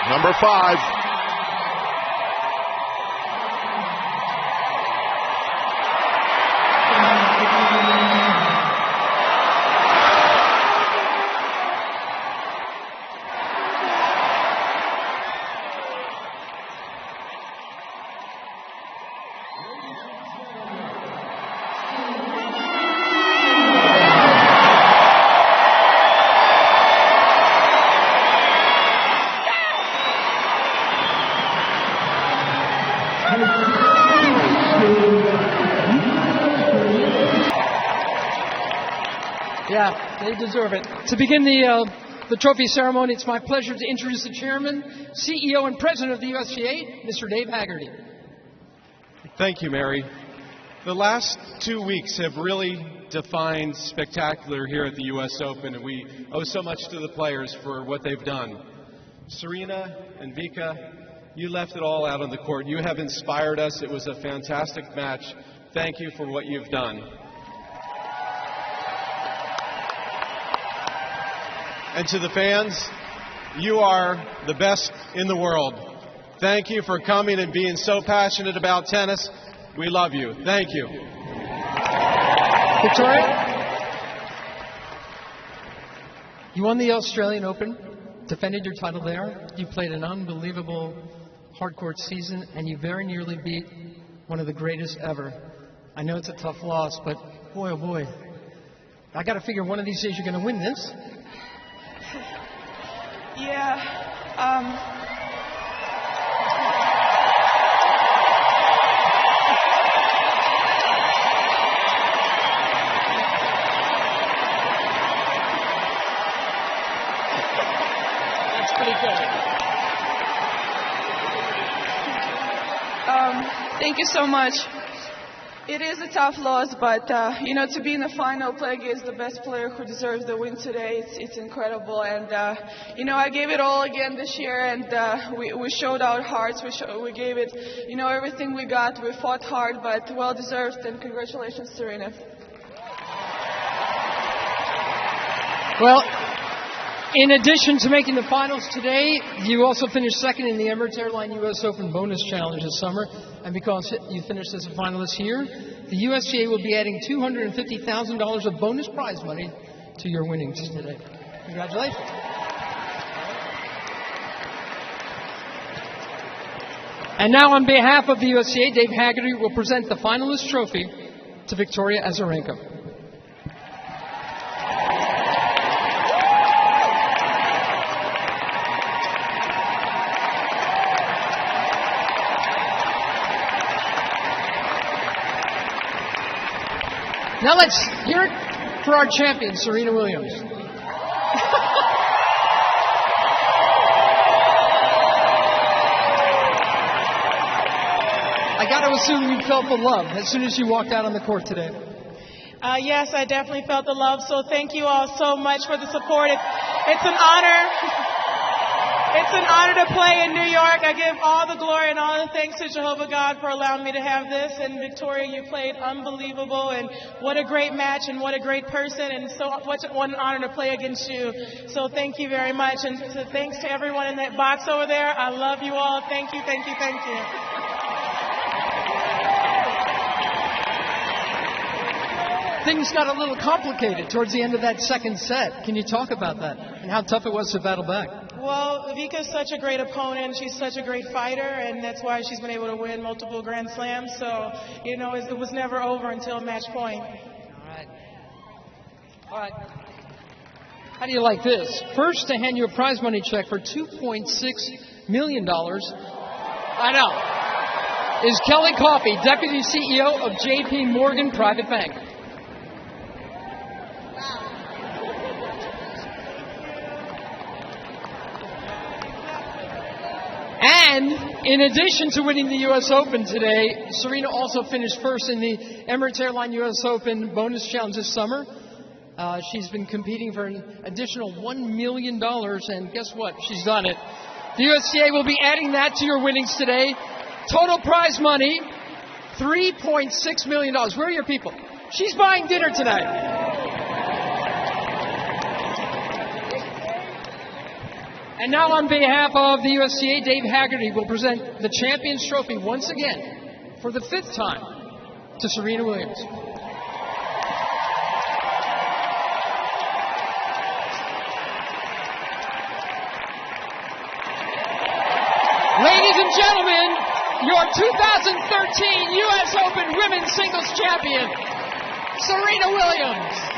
Number 5. Yeah, they deserve it. To begin the trophy ceremony, it's my pleasure to introduce the chairman, CEO, and president of the USTA, Mr. Dave Haggerty. Thank you, Mary. The last 2 weeks have really defined spectacular here at the U.S. Open, and we owe so much to the players for what they've done. Serena and Vika, you left it all out on the court. You have inspired us. It was a fantastic match. Thank you for what you've done. And to the fans, you are the best in the world. Thank you for coming and being so passionate about tennis. We love you. Thank you. Victoria, you won the Australian Open, defended your title there. You played an unbelievable hard-court season, and you very nearly beat one of the greatest ever. I know it's a tough loss, but boy, oh boy. I got to figure one of these days you're going to win this. Yeah. Thank you so much. It is a tough loss, but to be in the final, play against the best player who deserves the win today, it's incredible. And I gave it all again this year, and we showed our hearts. We gave it, everything we got. We fought hard, but well deserved. And congratulations, Serena. Well, in addition to making the finals today, you also finished second in the Emirates Airline U.S. Open Bonus Challenge this summer. And because you finished as a finalist here, the USTA will be adding $250,000 of bonus prize money to your winnings today. Congratulations. And now on behalf of the USTA, Dave Haggerty will present the finalist trophy to Victoria Azarenka. Now let's hear it for our champion, Serena Williams. I got to assume you felt the love as soon as you walked out on the court today. Yes, I definitely felt the love. So thank you all so much for the support. It's an honor. It's an honor to play in New York. I give all the glory and all the thanks to Jehovah God for allowing me to have this. And Victoria, you played unbelievable. And what a great match and what a great person. And what an honor to play against you. So thank you very much. And thanks to everyone in that box over there. I love you all. Thank you, thank you, thank you. Things got a little complicated towards the end of that second set. Can you talk about that and how tough it was to battle back? Well, Vika's such a great opponent. She's such a great fighter, and that's why she's been able to win multiple Grand Slams. So, it was never over until match point. All right. How do you like this? First, to hand you a prize money check for $2.6 million. I know. Is Kelly Coffey, Deputy CEO of J.P. Morgan Private Bank. And in addition to winning the U.S. Open today, Serena also finished first in the Emirates Airline U.S. Open Bonus Challenge this summer. She's been competing for an additional $1 million, and guess what? She's done it. The USTA will be adding that to your winnings today. Total prize money, $3.6 million. Where are your people? She's buying dinner tonight. And now on behalf of the USTA, Dave Haggerty will present the Champions Trophy once again for the 5th time to Serena Williams. Ladies and gentlemen, your 2013 U.S. Open Women's Singles Champion, Serena Williams.